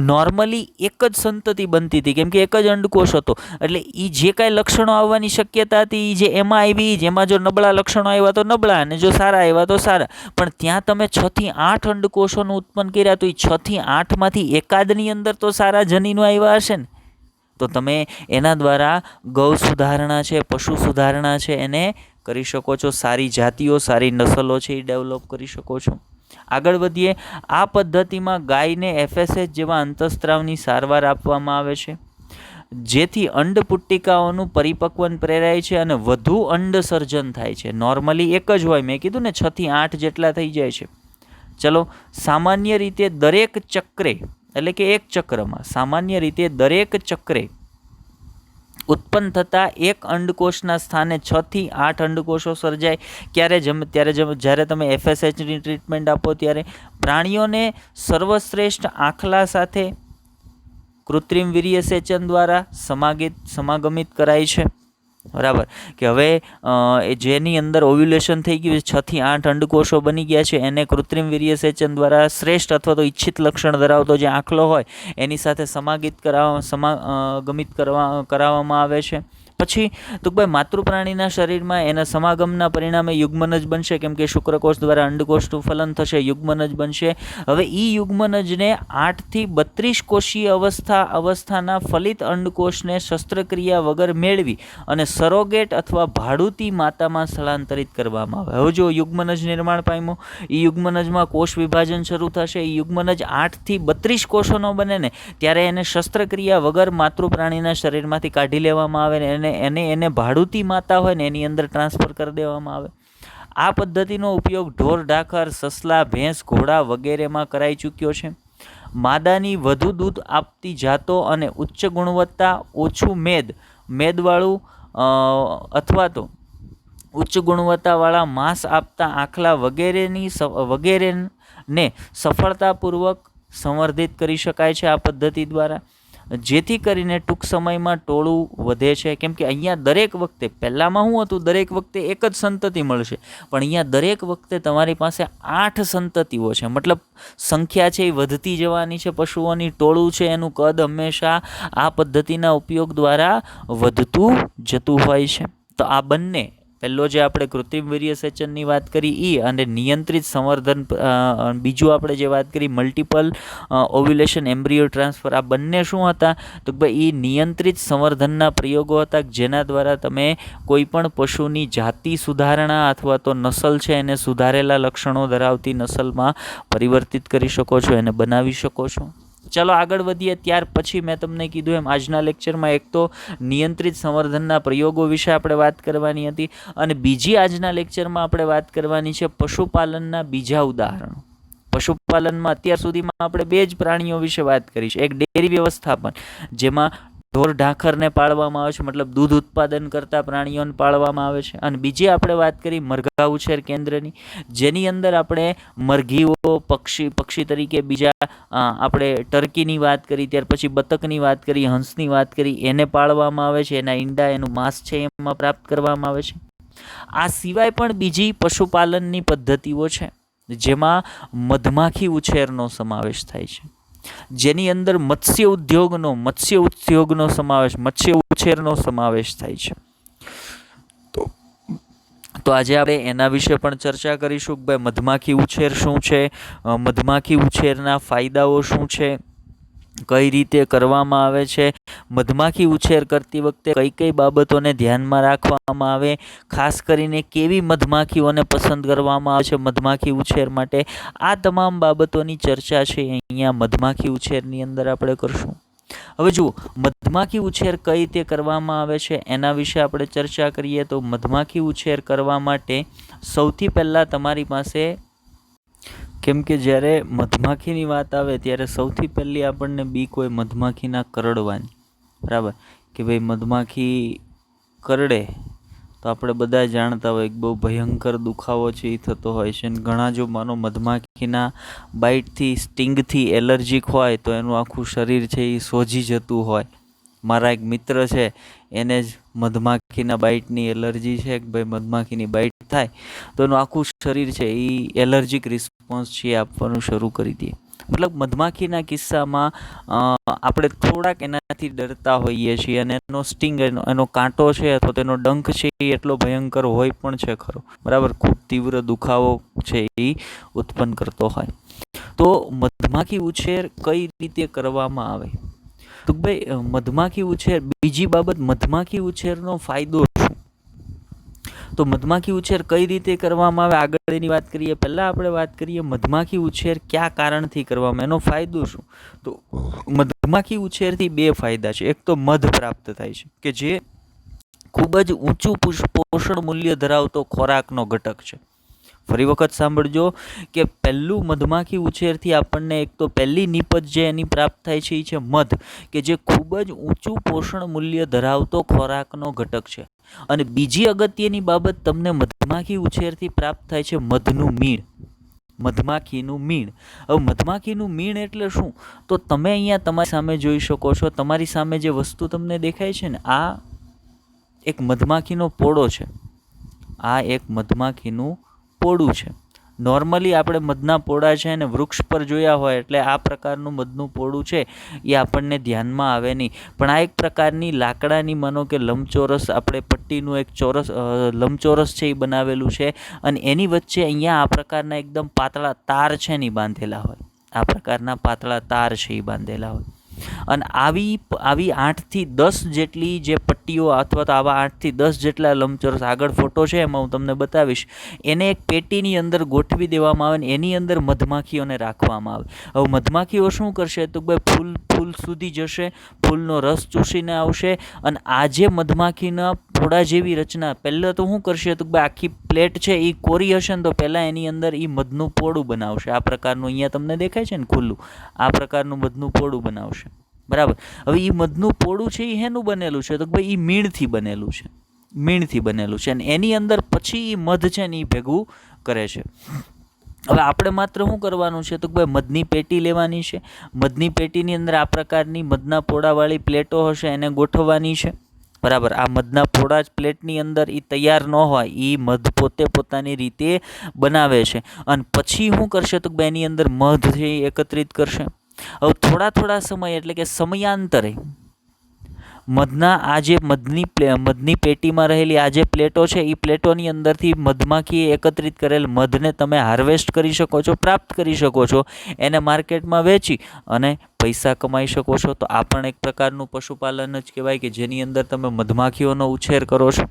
નોર્મલી એક જ સંતતિ બનતી હતી, કેમ કે એક જ અંડકોષ હતો, એટલે એ જે કાંઈ લક્ષણો આવવાની શક્યતા હતી એ જે એમાં આવી, જેમાં જો નબળા લક્ષણો આવ્યા તો નબળા અને જો સારા આવ્યા તો સારા. પણ ત્યાં તમે 6 થી 8 અંડકોષોનું ઉત્પન્ન કર્યા તો એ 6 થી 8માંથી એકાદની અંદર તો સારા જનીનો આવ્યા હશે ને, તો તમે એના દ્વારા ગૌ સુધારણા છે, પશુ સુધારણા છે એને કરી શકો છો. સારી જાતિઓ, સારી નસલો છે એ ડેવલપ કરી શકો છો. આગળ વધીએ. આ પદ્ધતિમાં ગાયને FSH જેવા અંતઃસ્ત્રાવની સારવાર આપવામાં આવે છે, જેથી અંડપુટ્ટિકાઓનું પરિપક્વન પ્રેરાય છે અને વધુ અંડ સર્જન થાય છે. નોર્મલી એક જ હોય, મેં કીધું ને 6 થી 8 જેટલા થઈ જાય છે. ચલો, સામાન્ય રીતે દરેક ચક્રે, એટલે કે એક ચક્રમાં સામાન્ય રીતે દરેક ચક્રે ઉત્પન્ન થતા એક અંડકોષના સ્થાને 6 થી 8 અંડકોષો સર્જાય. જ્યારે તમે FSHની ટ્રીટમેન્ટ આપો ત્યારે પ્રાણીઓને સર્વશ્રેષ્ઠ આખલા સાથે કૃત્રિમ વીર્યસેચન દ્વારા સમાગમિત કરાય છે, બરાબર, કે હવે જેની અંદર ઓવ્યુલેશન થઈ ગયું, 6 થી 8 અંડકોષો બની ગયા છે, એને કૃત્રિમ વીર્યસેચન દ્વારા શ્રેષ્ઠ અથવા તો ઈચ્છિત લક્ષણ ધરાવતો જે આંખલો હોય એની સાથે સમાગમિત કરાવવામાં આવે છે. પછી તો ભાઈ માતૃપ્રાણીના શરીરમાં એના સમાગમના પરિણામે યુગ્મનજ બનશે, કેમ કે શુક્રકોષ દ્વારા અંડકોષનું ફલન થશે, યુગ્મનજ બનશે. હવે એ યુગ્મનજને 8 થી 32 કોષીય અવસ્થાના ફલિત અંડકોષને શસ્ત્રક્રિયા વગર મેળવી અને સરોગેટ અથવા ભાડૂતી માતામાં સ્થળાંતરિત કરવામાં આવે. હવે જો યુગ્મનજ નિર્માણ પામ્યો, એ યુગ્મનજમાં કોષ વિભાજન શરૂ થશે, એ યુગ્મનજ 8 થી 32 કોષોનો બને ને ત્યારે એને શસ્ત્રક્રિયા વગર માતૃપ્રાણીના શરીરમાંથી કાઢી લેવામાં આવે ને એને ભાડૂતી માતા હોય ને એની અંદર ટ્રાન્સફર કરી દેવામાં આવે. આ પદ્ધતિનો ઉપયોગ ઢોર, ઢાખર, સસલા, ભેંસ, ઘોડા વગેરેમાં કરાઈ ચૂક્યો છે. માદાની વધુ દૂધ આપતી જાતો અને ઉચ્ચ ગુણવત્તા, ઓછું મેદવાળું અથવા તો ઉચ્ચ ગુણવત્તાવાળા માંસ આપતા આંખલા વગેરેને સફળતાપૂર્વક સંવર્ધિત કરી શકાય છે આ પદ્ધતિ દ્વારા. જેથી કરીને ટૂંક સમયમાં ટોળું વધે છે. કેમ કે અહીંયા દરેક વખતે, પહેલાંમાં શું હતું, દરેક વખતે એક જ સંતતિ મળશે, પણ અહીંયા દરેક વખતે તમારી પાસે 8 સંતતિઓ છે. મતલબ સંખ્યા છે એ વધતી જવાની છે. પશુઓની ટોળું છે એનું કદ હંમેશા આ પદ્ધતિના ઉપયોગ દ્વારા વધતું જતું હોય છે. તો આ બંને, પહેલો જે આપણે કૃત્રિમ વીર્યસેચનની વાત કરી અને નિયંત્રિત સંવર્ધન, બીજું આપણે જે વાત કરી મલ્ટિપલ ઓવ્યુલેશન એમ્બ્રિયો ટ્રાન્સફર, આ બંને શું હતા તો ભાઈ એ નિયંત્રિત સંવર્ધનના પ્રયોગો હતા, જેના દ્વારા તમે કોઈ પણ પશુની જાતિ સુધારણા અથવા તો નસલ છે એને સુધારેલા લક્ષણો ધરાવતી નસલમાં પરિવર્તિત કરી શકો છો, એને બનાવી શકો છો. ચાલો આગળ વધીએ. ત્યાર પછી મેં તમને કીધું એમ આજના લેક્ચરમાં એક તો નિયંત્રિત સંવર્ધનના પ્રયોગો વિશે આપણે વાત કરવાની હતી, અને બીજી આજના લેક્ચરમાં આપણે વાત કરવાની છે પશુપાલનના બીજા ઉદાહરણો. પશુપાલનમાં અત્યાર સુધીમાં આપણે 2 જ પ્રાણીઓ વિશે વાત કરી છે. એક ડેરી વ્યવસ્થાપન, જેમાં ઢોર ઢાંખરને પાળવામાં આવે છે, મતલબ દૂધ ઉત્પાદન કરતા પ્રાણીઓને પાળવામાં આવે છે. અને બીજી આપણે વાત કરી મરઘા ઉછેર કેન્દ્રની, જેની અંદર આપણે મરઘીઓ, પક્ષી તરીકે બીજા આપણે ટર્કીની વાત કરી, ત્યાર પછી બતકની વાત કરી, હંસની વાત કરી, એને પાળવામાં આવે છે, એના ઈંડા, એનું માંસ છે એમાં પ્રાપ્ત કરવામાં આવે છે. આ સિવાય પણ બીજી પશુપાલનની પદ્ધતિઓ છે, જેમાં મધમાખી ઉછેરનો સમાવેશ થાય છે, જેની અંદર મત્સ્ય ઉદ્યોગનો સમાવેશ, મત્સ્ય ઉછેરનો સમાવેશ થાય છે. તો આજે આપણે એના વિશે પણ ચર્ચા કરીશું કે ભાઈ મધમાખી ઉછેર શું છે, મધમાખી ઉછેરના ફાયદાઓ શું છે, કઈ રીતે કરવામાં આવે છે, મધમાખી ઉછેર કરતી વખતે કઈ કઈ બાબતોને ધ્યાનમાં રાખવામાં આવે, ખાસ કરીને કેવી મધમાખીઓને પસંદ કરવામાં આવે છે મધમાખી ઉછેર માટે. આ તમામ બાબતોની ચર્ચા છે અહીંયા મધમાખી ઉછેરની અંદર આપણે કરશું. હવે જુઓ, મધમાખી ઉછેર કઈ રીતે કરવામાં આવે છે એના વિશે આપણે ચર્ચા કરીએ. તો મધમાખી ઉછેર કરવા માટે સૌથી પહેલાં તમારી પાસે, કેમ કે જ્યારે મધમાખીની વાત આવે ત્યારે સૌથી પહેલી આપણને બીક હોય મધમાખીના કરડવાની, બરાબર, કે ભાઈ મધમાખી કરડે તો આપણે બધા જાણતા હોય કે બહુ ભયંકર દુખાવો છે એ થતો હોય છે. અને ઘણા જો માનો મધમાખીના બાઇટથી, સ્ટિંગથી એલર્જીક હોય તો એનું આખું શરીર છે એ સોજી જતું હોય. મારા એક મિત્ર છે, એને જ મધમાખીના બાઇટની એલર્જી છે કે ભાઈ મધમાખીની બાઇટ થાય તો એનું આખું શરીર છે એ એલર્જીક રિસ્પોન્સ છે આપવાનું શરૂ કરી દે. મતલબ મધમાખીના કિસ્સામાં આપણે થોડાક એનાથી ડરતા હોઈએ છીએ, અને એનો સ્ટિંગ, એનો કાંટો છે અથવા તેનો ડંખ છે એ એટલો ભયંકર હોય પણ છે ખરો, બરાબર, ખૂબ તીવ્ર દુખાવો છે એ ઉત્પન્ન કરતો હોય. તો મધમાખી ઉછેર કઈ રીતે કરવામાં આવે તો ભાઈ મધમાખી ઉછેર, બીજી બાબત મધમાખી ઉછેરનો ફાયદો શું, તો મધમાખી ઉછેર કઈ રીતે કરવામાં આવે આગળ એની વાત કરીએ. પહેલાં આપણે વાત કરીએ મધમાખી ઉછેર કયા કારણથી કરવામાં, એનો ફાયદો શું. તો મધમાખી ઉછેરથી 2 ફાયદા છે. એક તો મધ પ્રાપ્ત થાય છે, કે જે ખૂબ જ ઊંચું પોષણ મૂલ્ય ધરાવતો ખોરાકનો ઘટક છે. ફરી વખત સાંભળજો કે પહેલું મધમાખી ઉછેરથી આપણને એક તો પહેલી નીપજ જે એની પ્રાપ્ત થાય છે એ છે મધ, કે જે ખૂબ જ ઊંચું પોષણ મૂલ્ય ધરાવતો ખોરાકનો ઘટક છે. અને બીજી અગત્યની બાબત તમને મધમાખી ઉછેરથી પ્રાપ્ત થાય છે મધનું મીણ, મધમાખીનું મીણ. હવે મધમાખીનું મીણ એટલે શું, તો તમે અહીંયા તમારી સામે જોઈ શકો છો, તમારી સામે જે વસ્તુ તમને દેખાય છે ને, આ એક મધમાખીનો પોળો છે, આ એક મધમાખીનું પોળું છે. નોર્મલી આપણે મધના પોળા છે ને વૃક્ષ પર જોયા હોય એટલે આ પ્રકારનું મધનું પોળું છે એ આપણને ધ્યાનમાં આવે નહીં, પણ આ એક પ્રકારની લાકડાની, માનો કે લંબચોરસ, આપણે પટ્ટીનું એક ચોરસ લંબચોરસ છે એ બનાવેલું છે, અને એની વચ્ચે અહીંયા આ પ્રકારના એકદમ પાતળા તાર છે ને બાંધેલા હોય, આ પ્રકારના પાતળા તાર છે એ બાંધેલા હોય. અને આવી 8 થી 10 જેટલી જે પટ્ટીઓ અથવા તો આવા 8 થી 10 જેટલા લંબચોરસ, આગળ ફોટો છે એમાં હું તમને બતાવીશ, એને એક પેટીની અંદર ગોઠવી દેવામાં આવે ને એની અંદર મધમાખીઓને રાખવામાં આવે. હવે મધમાખીઓ શું કરશે તો ભાઈ ફૂલ સુધી જશે, ફૂલનો રસ ચૂસીને આવશે, અને આ જે મધમાખીના પોળા જેવી રચના, પહેલાં તો શું કરશે તો ભાઈ આખી પ્લેટ છે એ કોરી હશે ને તો પહેલાં એની અંદર એ મધનું પોળું બનાવશે. આ પ્રકારનું અહીંયા તમને દેખાય છે ને ખુલ્લું, આ પ્રકારનું મધનું પોળું બનાવશે, બરાબર. હવે એ મધનું પોળું છે એ શેનું બનેલું છે તો ભાઈ એ મીણથી બનેલું છે, મીણથી બનેલું છે, અને એની અંદર પછી એ મધ છે ને એ ભેગું કરે છે. હવે આપણે માત્ર શું કરવાનું છે તો કે ભાઈ મધની પેટી લેવાની છે. મધની પેટીની અંદર આ પ્રકારની મધના પોળાવાળી પ્લેટો હશે એને ગોઠવવાની છે. બરાબર. આ મધના પોળા જ પ્લેટની અંદર એ તૈયાર ન હોય, એ મધ પોતે પોતાની રીતે બનાવે છે. અને પછી શું કરશે તો કે ભાઈ એની અંદર મધ છે એ એકત્રિત કરશે. હવે થોડા સમય એટલે કે સમયાંતરે મધના આ જે મધની પેટીમાં રહેલી આ જે પ્લેટો છે એ પ્લેટોની અંદરથી મધમાખી એકત્રિત કરેલ મધને તમે હાર્વેસ્ટ કરી શકો છો, પ્રાપ્ત કરી શકો છો, એને માર્કેટમાં વેચી અને પૈસા કમાઈ શકો છો. તો આ પણ એક પ્રકારનું પશુપાલન જ કહેવાય કે જેની અંદર તમે મધમાખીઓનો ઉછેર કરો છો.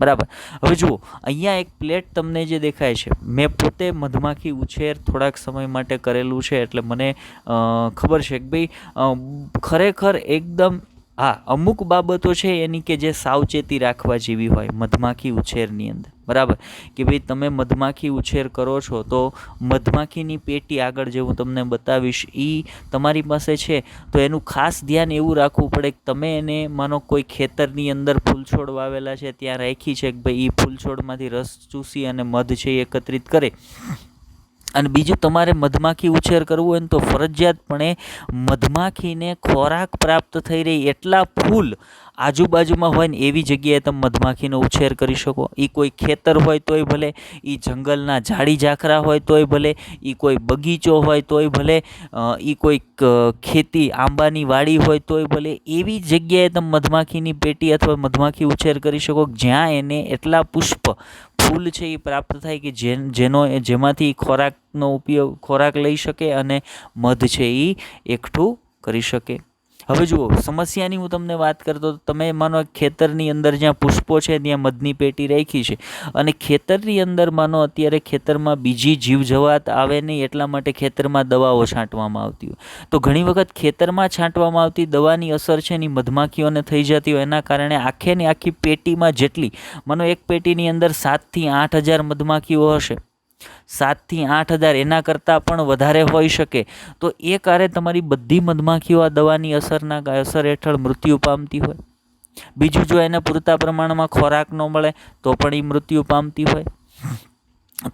બરાબર. હવે જુઓ, અહીંયા એક પ્લેટ તમને જે દેખાય છે, મેં પોતે મધમાખી ઉછેર થોડાક સમય માટે કરેલું છે એટલે મને ખબર છે કે ભાઈ ખરેખર એકદમ હા અમુક બાબતો છે એની કે જે સાવચેતી રાખવા જેવી હોય મધમાખી ઉછેરની અંદર. બરાબર. કે ભાઈ તમે મધમાખી ઉછેર કરો છો તો મધમાખીની પેટી આગળ જે હું તમને બતાવીશ એ તમારી પાસે છે તો એનું ખાસ ધ્યાન એવું રાખવું પડે કે તમે એને માનો કોઈ ખેતરની અંદર ફૂલછોડ વાવેલા છે ત્યાં રાખી છે કે ભાઈ એ ફૂલછોડમાંથી રસ ચૂસી અને મધ છે એ એકત્રિત કરે. અને બીજું તમારે મધમાખી ઉછેર કરવું હોય ને તો ફરજિયાતપણે મધમાખીને ખોરાક પ્રાપ્ત થઈ રહી એટલા ફૂલ આજુબાજુમાં હોય ને એવી જગ્યાએ તમે મધમાખીનો ઉછેર કરી શકો. એ કોઈ ખેતર હોય તોય ભલે, એ જંગલના ઝાડી ઝાખરા હોય તોય ભલે, એ કોઈ બગીચો હોય તોય ભલે, એ કોઈ ખેતી આંબાની વાડી હોય તોય ભલે, એવી જગ્યાએ તમે મધમાખીની પેટી અથવા મધમાખી ઉછેર કરી શકો જ્યાં એને એટલા પુષ્પ ફૂલ છે એ પ્રાપ્ત થાય કે જેમાંથી ખોરાક લઈ શકે અને મધ છે એ એકઠું કરી શકે. હવે જુઓ, સમસ્યાની હું તમને વાત કરતો, તમે માનો ખેતરની અંદર જ્યાં પુષ્પો છે ત્યાં મધની પેટી રાખી છે અને ખેતરની અંદર માનો અત્યારે ખેતરમાં બીજી જીવજવાત આવે નહીં એટલા માટે ખેતરમાં દવાઓ છાંટવામાં આવતી હોય, તો ઘણી વખત ખેતરમાં છાંટવામાં આવતી દવાની અસર છે એની મધમાખીઓને થઈ જતી હોય. એના કારણે આખે ને આખી પેટીમાં જેટલી માનો એક પેટીની અંદર 7,000 થી 8,000 મધમાખીઓ હશે, 7,000 થી 8,000 એના કરતાં પણ વધારે હોઈ શકે. તો એ કારે તમારી બધી મધમાખીઓ આ દવાની અસર હેઠળ મૃત્યુ પામતી હોય. બીજું, જો એને પૂરતા પ્રમાણમાં ખોરાક ન મળે તો પણ એ મૃત્યુ પામતી હોય.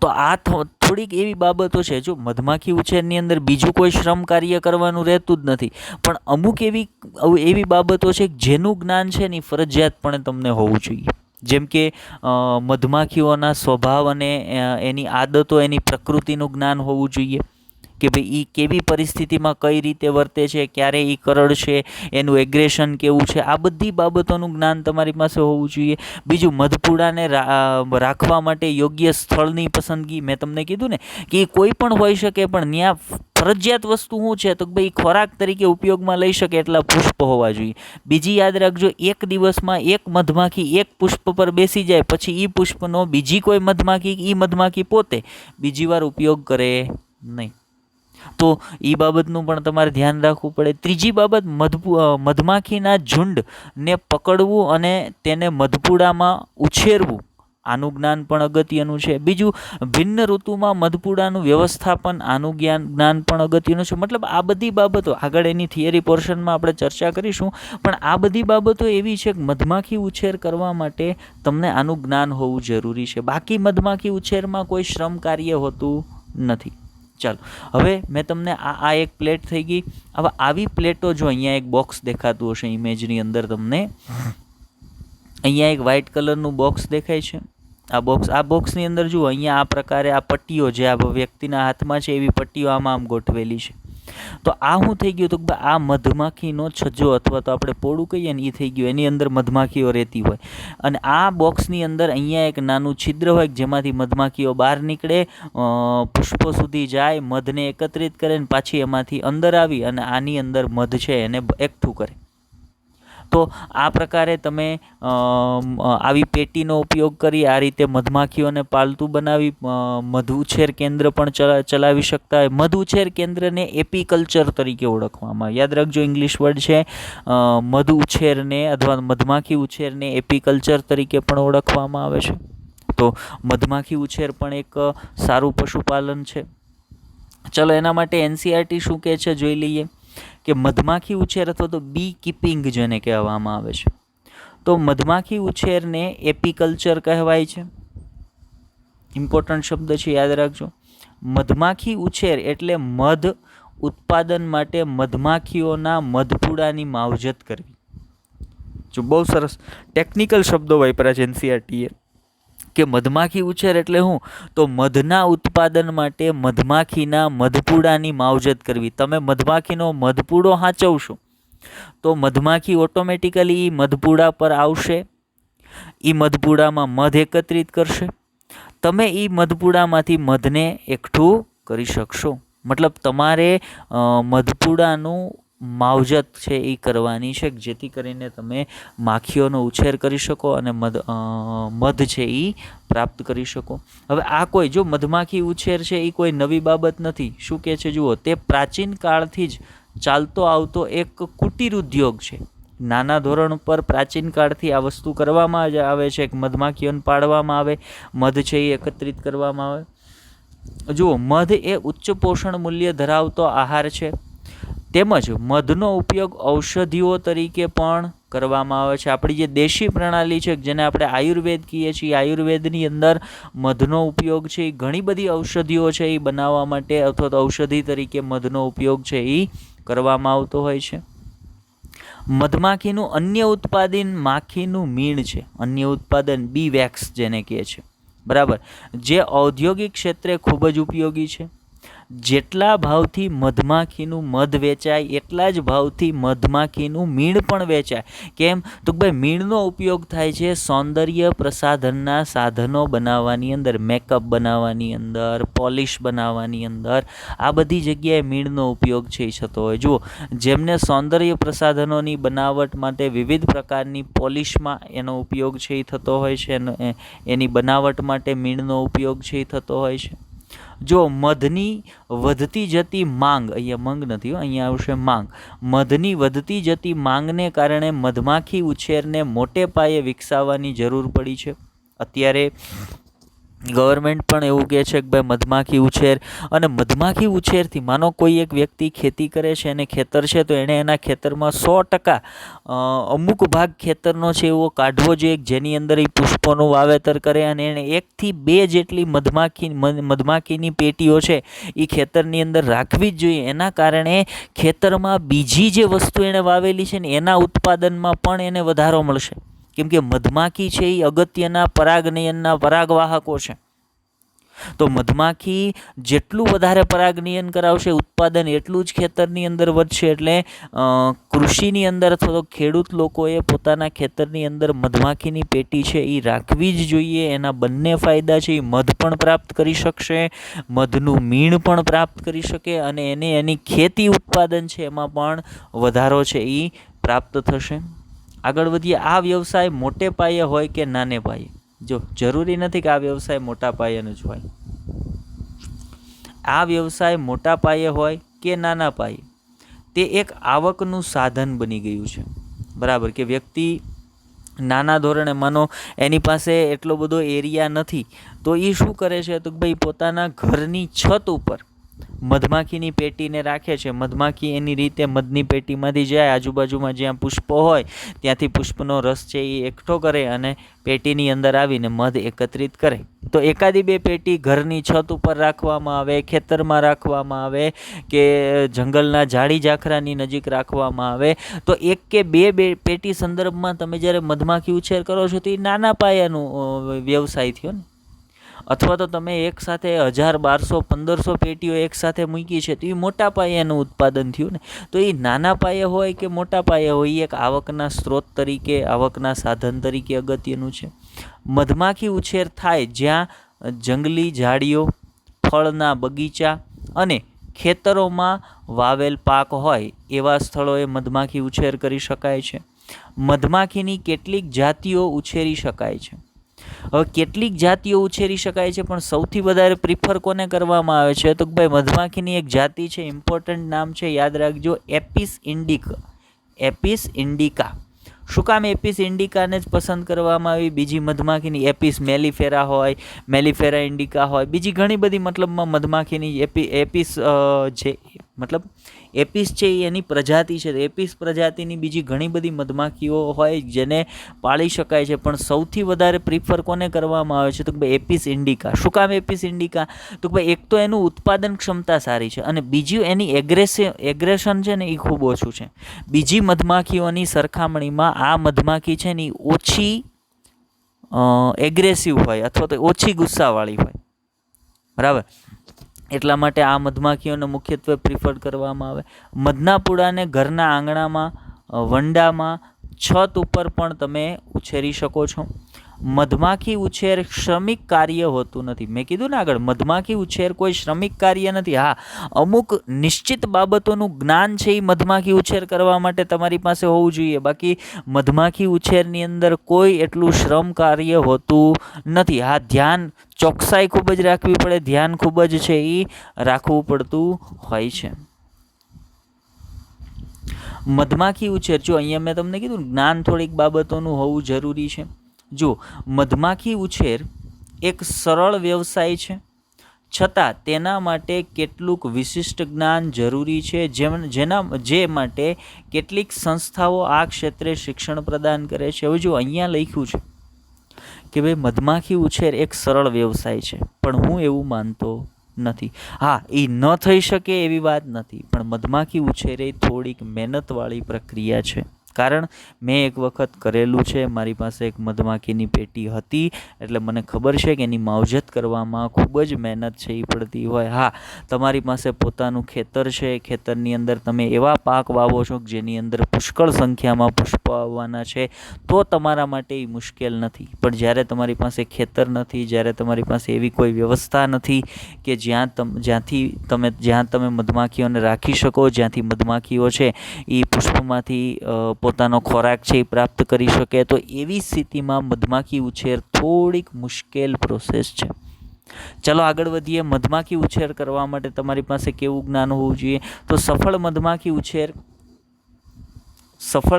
તો આ થોડીક એવી બાબતો છે. જો મધમાખી ઉછેરની અંદર બીજું કોઈ શ્રમ કાર્ય કરવાનું રહેતું જ નથી, પણ અમુક એવી બાબતો છે જેનું જ્ઞાન છે ને ફરજિયાતપણે તમને હોવું જોઈએ. જેમ કે મધમાખીઓના સ્વભાવ અને એની આદતો, એની પ્રકૃતિનું જ્ઞાન હોવું જોઈએ કે ભાઈ એ કેવી પરિસ્થિતિમાં કઈ રીતે વર્તે છે, ક્યારે એ કરડશે, એનું એગ્રેશન કેવું છે, આ બધી બાબતોનું જ્ઞાન તમારી પાસે હોવું જોઈએ. બીજું, મધપૂડાને રાખવા માટે યોગ્ય સ્થળની પસંદગી, મેં તમને કીધું ને કે એ કોઈ પણ હોઈ શકે પણ ત્યાં ફરજિયાત વસ્તુ શું છે તો ભાઈ ખોરાક તરીકે ઉપયોગમાં લઈ શકે એટલા પુષ્પ હોવા જોઈએ. બીજી યાદ રાખજો, એક દિવસમાં એક મધમાખી એક પુષ્પ પર બેસી જાય પછી એ પુષ્પનો બીજી કોઈ મધમાખી પોતે બીજી વાર ઉપયોગ કરે નહીં. તો એ બાબતનું પણ તમારે ધ્યાન રાખવું પડે. ત્રીજી બાબત, મધમાખીના ઝુંડને પકડવું અને તેને મધપૂડામાં ઉછેરવું, આનું જ્ઞાન પણ અગત્યનું છે. બીજું, ભિન્ન ઋતુમાં મધપૂડાનું વ્યવસ્થાપન, આનું જ્ઞાન પણ અગત્યનું છે. મતલબ આ બધી બાબતો આગળ એની થિયરી પોર્શનમાં આપણે ચર્ચા કરીશું, પણ આ બધી બાબતો એવી છે કે મધમાખી ઉછેર કરવા માટે તમને આનું જ્ઞાન હોવું જરૂરી છે. બાકી મધમાખી ઉછેરમાં કોઈ શ્રમ કાર્ય હોતું નથી. ચાલો, હવે મેં તમને આ એક પ્લેટ થઈ ગઈ. હવે આવી પ્લેટો, જો અહીંયા એક બોક્સ દેખાતું હશે ઇમેજની અંદર તમને, અહીંયા એક વ્હાઇટ કલરનું બોક્સ દેખાય છે. આ બોક્સની અંદર જુઓ, અહીંયા આ પ્રકારે આ પટ્ટીઓ જે આ વ્યક્તિના હાથમાં છે એવી પટ્ટીઓ આમ ગોઠવેલી છે. તો આ શું થઈ ગયું, તો આ મધમાખીનો છજ્જો અથવા તો આપણે પોળું કહીએ ને એ થઈ ગયું. એની અંદર મધમાખીઓ રહેતી હોય અને આ બોક્સની અંદર અહીંયા એક નાનું છિદ્ર હોય જેમાંથી મધમાખીઓ બહાર નીકળે, પુષ્પો સુધી જાય, મધને એકત્રિત કરે ને પાછી એમાંથી અંદર આવી અને આની અંદર મધ છે એને એકઠું કરે. તો આ પ્રકારે તમે આવી પેટીનો ઉપયોગ કરી આ રીતે મધમાખીઓને પાલતું બનાવી મધ ઉછેર કેન્દ્ર પણ ચલાવી શકતા હોય. મધ ઉછેર કેન્દ્રને એપીકલ્ચર તરીકે ઓળખવામાં આવે. યાદ રાખજો, ઇંગ્લિશ વર્ડ છે. મધ ઉછેરને અથવા મધમાખી ઉછેરને એપીકલ્ચર તરીકે પણ ઓળખવામાં આવે છે. તો મધમાખી ઉછેર પણ એક સારું પશુપાલન છે. ચલો, એના માટે એનસીઈઆરટી શું કહે છે જોઈ લઈએ કે મધમાખી ઉછેર અથવા તો બી કીપિંગ જેને કહેવામાં આવે છે. તો મધમાખી ઉછેરને એપીકલ્ચર કહેવાય છે. ઇમ્પોર્ટન્ટ શબ્દ છે, યાદ રાખજો. મધમાખી ઉછેર એટલે મધ ઉત્પાદન માટે મધમાખીઓના મધપૂડાની માવજત કરવી. જો બહુ સરસ ટેકનિકલ શબ્દો વાપર્યા છે એનસીઈઆરટીએ કે મધમાખી ઉછેર એટલે શું, તો મધના ઉત્પાદન માટે મધમાખીના મધપૂડાની માવજત કરવી. તમે મધમાખીનો મધપૂડો સાચવશો તો મધમાખી ઓટોમેટિકલી મધપૂડા પર આવશે, એ મધપૂડામાં મધ એકત્રિત કરશે, તમે એ મધપૂડામાંથી મધને એકઠું કરી શકશો. મતલબ તમારે મધપૂડાનું માવજત છે એ કરવાની છે, જેથી કરીને તમે માખીઓનો ઉછેર કરી શકો અને મધ છે એ પ્રાપ્ત કરી શકો. હવે આ કોઈ જો મધમાખી ઉછેર છે એ કોઈ નવી બાબત નથી. શું કહે છે જુઓ, તે પ્રાચીન કાળથી જ ચાલતો આવતો એક કુટીર ઉદ્યોગ છે. નાના ધોરણ પર પ્રાચીન કાળથી આ વસ્તુ કરવામાં જ આવે છે. મધમાખીઓને પાળવામાં આવે, મધ છે એ એકત્રિત કરવામાં આવે. જુઓ, મધ એ ઉચ્ચ પોષણ મૂલ્ય ધરાવતો આહાર છે, તેમજ મધનો ઉપયોગ ઔષધિઓ તરીકે પણ કરવામાં આવે છે. આપણી જે દેશી પ્રણાલી છે જેને આપણે આયુર્વેદ કહીએ છીએ, આયુર્વેદની અંદર મધનો ઉપયોગ છે એ ઘણી બધી ઔષધિઓ છે એ બનાવવા માટે અથવા તો ઔષધિ તરીકે મધનો ઉપયોગ છે એ કરવામાં આવતો હોય છે. મધમાખીનું અન્ય ઉત્પાદન માખીનું મીણ છે. અન્ય ઉત્પાદન બી વેક્સ જેને કહે છે, બરાબર, જે ઔદ્યોગિક ક્ષેત્રે ખૂબ જ ઉપયોગી છે. જેટલા ભાવથી મધમાખીનું મધ વેચાય એટલા જ ભાવથી મધમાખીનું મીણ પણ વેચાય. કેમ તો ભાઈ મીણનો ઉપયોગ થાય છે સૌંદર્ય પ્રસાધનના સાધનો બનાવવાની અંદર, મેકઅપ બનાવવાની અંદર, પોલિશ બનાવવાની અંદર, આ બધી જગ્યાએ મીણનો ઉપયોગ છે એ થતો હોય. જુઓ, જેમને સૌંદર્ય પ્રસાધનોની બનાવટ માટે વિવિધ પ્રકારની પોલિશમાં એનો ઉપયોગ છે એ થતો હોય છે, એની બનાવટ માટે મીણનો ઉપયોગ છે એ થતો હોય છે. જો મધની વધતી જતી માંગ, અહીંયા મંગ નથી, અહીંયા આવશે માંગ. મધની વધતી જતી માંગને કારણે મધમાખી ઉછેરને મોટે પાયે વિકસાવવાની જરૂર પડી છે. અત્યારે ગવર્મેન્ટ પણ એવું કહે છે કે ભાઈ મધમાખી ઉછેર, અને મધમાખી ઉછેરથી માનો કોઈ એક વ્યક્તિ ખેતી કરે છે અને ખેતર છે તો એણે એના ખેતરમાં 100% અમુક ભાગ ખેતરનો છે એવો કાઢવો જોઈએ જેની અંદર એ પુષ્પોનું વાવેતર કરે, અને એણે 1 થી 2 જેટલી મધમાખીની પેટીઓ છે એ ખેતરની અંદર રાખવી જ જોઈએ. એના કારણે ખેતરમાં બીજી જે વસ્તુ એણે વાવેલી છે ને એના ઉત્પાદનમાં પણ એને વધારો મળશે. કેમ કે મધમાખી છે એ અગત્યના પરાગનયનના પરાગવાહકો છે. તો મધમાખી જેટલું વધારે પરાગનયન કરાવશે, ઉત્પાદન એટલું જ ખેતરની અંદર વધશે. એટલે કૃષિની અંદર અથવા તો ખેડૂત લોકોએ પોતાના ખેતરની અંદર મધમાખીની પેટી છે એ રાખવી જ જોઈએ. એના બંને ફાયદા છે, એ મધ પણ પ્રાપ્ત કરી શકશે, મધનું મીણ પણ પ્રાપ્ત કરી શકે, અને એને એની ખેતી ઉત્પાદન છે એમાં પણ વધારો છે એ પ્રાપ્ત થશે. આગળ વધીએ. આ વ્યવસાય મોટે પાયે હોય કે નાને પાયે? જો જરૂરી નથી કે આ વ્યવસાય મોટા પાયાનો જ હોય. આ વ્યવસાય મોટા પાયે હોય કે નાના પાયે, તે એક આવકનું સાધન બની ગયું છે. બરાબર, કે વ્યક્તિ નાના ધોરણે માનો એની પાસે એટલો બધો એરિયા નથી તો એ શું કરે છે તો ભાઈ પોતાના ઘરની છત ઉપર મધમાખીની પેટીને રાખે છે. મધમાખી એની રીતે મધની પેટીમાંથી જાય, આજુબાજુમાં જ્યાં પુષ્પો હોય ત્યાંથી પુષ્પનો રસ છે એ એકઠો કરે અને પેટીની અંદર આવીને મધ એકત્રિત કરે. તો એકાદી 2 પેટી ઘરની છત ઉપર રાખવામાં આવે, ખેતરમાં રાખવામાં આવે, કે જંગલના ઝાડી ઝાખરાની નજીક રાખવામાં આવે. તો 1 કે 2 પેટી સંદર્ભમાં તમે જ્યારે મધમાખી ઉછેર કરો છો તો એ નાના પાયાનું વ્યવસાય થયો ને. અથવા તો તમે એક સાથે 1000, 1200, 1500 પેટીઓ એક સાથે મૂકી છે તો એ મોટા પાયાનું ઉત્પાદન થયું ને. તો એ નાના પાયે હોય કે મોટા પાયે હોય, એ એક આવકના સ્ત્રોત તરીકે, આવકના સાધન તરીકે અગત્યનું છે. મધમાખી ઉછેર થાય જ્યાં જંગલી ઝાડીઓ, ફળના બગીચા અને ખેતરોમાં વાવેલ પાક હોય એવા સ્થળોએ મધમાખી ઉછેર કરી શકાય છે. મધમાખીની કેટલીક જાતિઓ ઉછેરી શકાય છે. હવે કેટલીક જાતિઓ ઉછેરી શકાય છે, પણ સૌથી વધારે પ્રિફર કોને કરવામાં આવે છે તો ભાઈ મધમાખીની એક જાતિ છે, ઇમ્પોર્ટન્ટ નામ છે, યાદ રાખજો, એપિસ ઇન્ડિકા. એપિસ ઇન્ડિકા. શું કામ એપિસ ઇન્ડિકાને જ પસંદ કરવામાં આવી? બીજી મધમાખીની એપિસ મેલિફેરા હોય, મેલિફેરા ઇન્ડિકા હોય, બીજી ઘણી બધી મતલબમાં મધમાખીની એપિસ જે મતલબ એપિસ છે એ એની પ્રજાતિ છે. એપિસ પ્રજાતિની બીજી ઘણી બધી મધમાખીઓ હોય જેને પાળી શકાય છે, પણ સૌથી વધારે પ્રિફર કોને કરવામાં આવે છે તો કે ભાઈ એપિસ ઇન્ડિકા. શું કામ એપિસ ઇન્ડિકા? તો કે ભાઈ એક તો એનું ઉત્પાદન ક્ષમતા સારી છે અને બીજું એની એગ્રેશન છે ને એ ખૂબ ઓછું છે. બીજી મધમાખીઓની સરખામણીમાં આ મધમાખી છે ને એ ઓછી એગ્રેસિવ હોય અથવા તો ઓછી ગુસ્સાવાળી હોય, બરાબર. એટલા માટે આ મધમાખીઓને મુખ્યત્વે પ્રિફર કરવામાં આવે. મધના પૂડાને ઘરના આંગણામાં, વંડામાં, છત ઉપર પણ તમે ઉછેરી શકો છો. મધમાખી ઉછેર શ્રમિક કાર્ય હોતું નથી. મેં કીધું ને આગળ, મધમાખી ઉછેર કોઈ શ્રમિક કાર્ય નથી. હા, અમુક નિશ્ચિત બાબતોનું જ્ઞાન છે એ મધમાખી ઉછેર કરવા માટે તમારી પાસે હોવું જોઈએ. બાકી મધમાખી ઉછેરની અંદર કોઈ એટલું શ્રમ કાર્ય હોતું નથી. હા, ધ્યાન, ચોકસાઈ ખૂબ જ રાખવી પડે, ધ્યાન ખૂબ જ છે એ રાખવું પડતું હોય છે. મધમાખી ઉછેર, જો અહીંયા મેં તમને કીધું જ્ઞાન થોડીક બાબતોનું હોવું જરૂરી છે. જો મધમાખી ઉછેર એક સરળ વ્યવસાય છે, છતાં તેના માટે કેટલુંક વિશિષ્ટ જ્ઞાન જરૂરી છે, જે માટે કેટલીક સંસ્થાઓ આ ક્ષેત્રે શિક્ષણ પ્રદાન કરે છે. હવે જો અહીંયા લખ્યું છે કે ભાઈ મધમાખી ઉછેર એક સરળ વ્યવસાય છે, પણ હું એવું માનતો નથી. હા, એ ન થઈ શકે એવી વાત નથી, પણ મધમાખી ઉછેર એ થોડીક મહેનતવાળી પ્રક્રિયા છે. કારણ મેં એક વખત કરેલું છે. મારી પાસે એક મધમાખીની પેટી હતી, એટલે મને ખબર છે કે એની માવજત કરવામાં ખૂબ જ મહેનત છે એ પડતી હોય. હા, તમારી પાસે પોતાનું ખેતર છે, ખેતરની અંદર તમે એવા પાક વાવો છો કે જેની અંદર પુષ્કળ સંખ્યામાં પુષ્પો આવવાના છે, તો તમારા માટે એ મુશ્કેલ નથી. પણ જ્યારે તમારી પાસે ખેતર નથી, જ્યારે તમારી પાસે એવી કોઈ વ્યવસ્થા નથી કે જ્યાં તમે મધમાખીઓને રાખી શકો, જ્યાંથી મધમાખીઓ છે એ પુષ્પમાંથી પોતાનો ખોરાક છે એ પ્રાપ્ત કરી શકે, તો એવી સ્થિતિમાં મધમાખી ઉછેર થોડીક મુશ્કેલ પ્રોસેસ છે. ચલો આગળ વધીએ. મધમાખી ઉછેર કરવા માટે તમારી પાસે કેવું જ્ઞાન હોવું જોઈએ? તો સફળ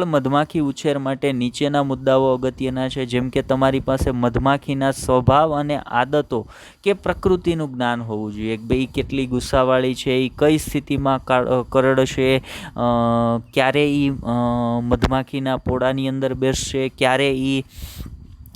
મધમાખી ઉછેર માટે નીચેના મુદ્દાઓ અગત્યના છે, જેમ કે તમારી પાસે મધમાખીના સ્વભાવ અને આદતો કે પ્રકૃતિનું જ્ઞાન હોવું જોઈએ. ભાઈ કેટલી ગુસ્સાવાળી છે, એ કઈ સ્થિતિમાં કરડશે, ક્યારે એ મધમાખીના પોળાની અંદર બેસશે, ક્યારે એ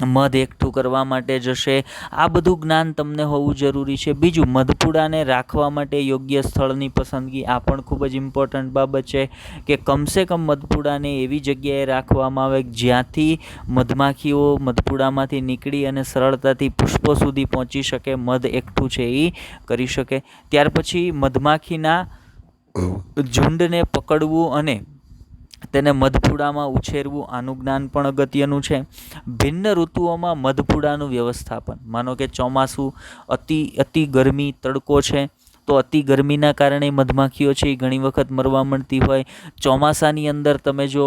મધ એકઠું કરવા માટે જશે, આ બધું જ્ઞાન તમને હોવું જરૂરી છે. બીજું, મધપૂડાને રાખવા માટે યોગ્ય સ્થળની પસંદગી, આ પણ ખૂબ જ ઇમ્પોર્ટન્ટ બાબત છે કે કમસે કમ મધપૂડાને એવી જગ્યાએ રાખવામાં આવે જ્યાંથી મધમાખીઓ મધપૂડામાંથી નીકળી અને સરળતાથી પુષ્પો સુધી પહોંચી શકે, મધ એકઠું છે એ કરી શકે. ત્યાર પછી મધમાખીના ઝુંડને પકડવું અને તેને મધપૂડામાં ઉછેરવું, આનું જ્ઞાન પણ અગત્યનું છે. ભિન્ન ઋતુઓમાં મધપૂડાનું વ્યવસ્થાપન, માનો કે ચોમાસું, અતિ ગરમી, તડકો છે, તો અતિ ગરમીના કારણે મધમાખીઓ છે એ ઘણી વખત મરવા મળતી હોય. ચોમાસાની અંદર તમે જો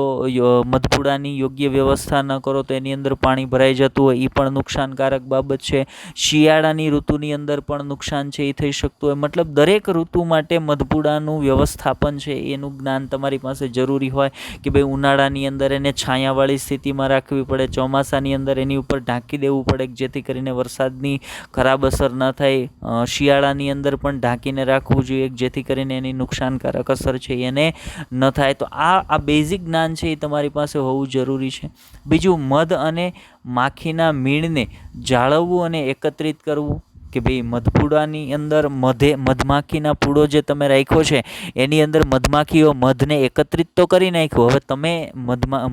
મધપૂડાની યોગ્ય વ્યવસ્થા ન કરો તો એની અંદર પાણી ભરાઈ જતું હોય, એ પણ નુકસાનકારક બાબત છે. શિયાળાની ઋતુની અંદર પણ નુકસાન છે એ થઈ શકતું હોય. મતલબ દરેક ઋતુ માટે મધપૂડાનું વ્યવસ્થાપન છે એનું જ્ઞાન તમારી પાસે જરૂરી હોય કે ભાઈ ઉનાળાની અંદર એને છાયાવાળી સ્થિતિમાં રાખવી પડે, ચોમાસાની અંદર એની ઉપર ઢાંકી દેવું પડે જેથી કરીને વરસાદની ખરાબ અસર ન થાય. શિયાળાની અંદર પણ ઢાંકીને રાખવું જોઈએ જેથી કરીને એની નુકસાનકારક અસર છે એને ન થાય. તો આ બેઝિક જ્ઞાન છે એ તમારી પાસે હોવું જરૂરી છે. બીજું, મધ અને માખીના મીણને જાળવવું અને એકત્રિત કરવું, કે ભાઈ મધપૂડાની અંદર મધમાખીના પૂડો જે તમે રાખ્યો છે એની અંદર મધમાખીઓ મધને એકત્રિત તો કરી નાખ્યું, હવે તમે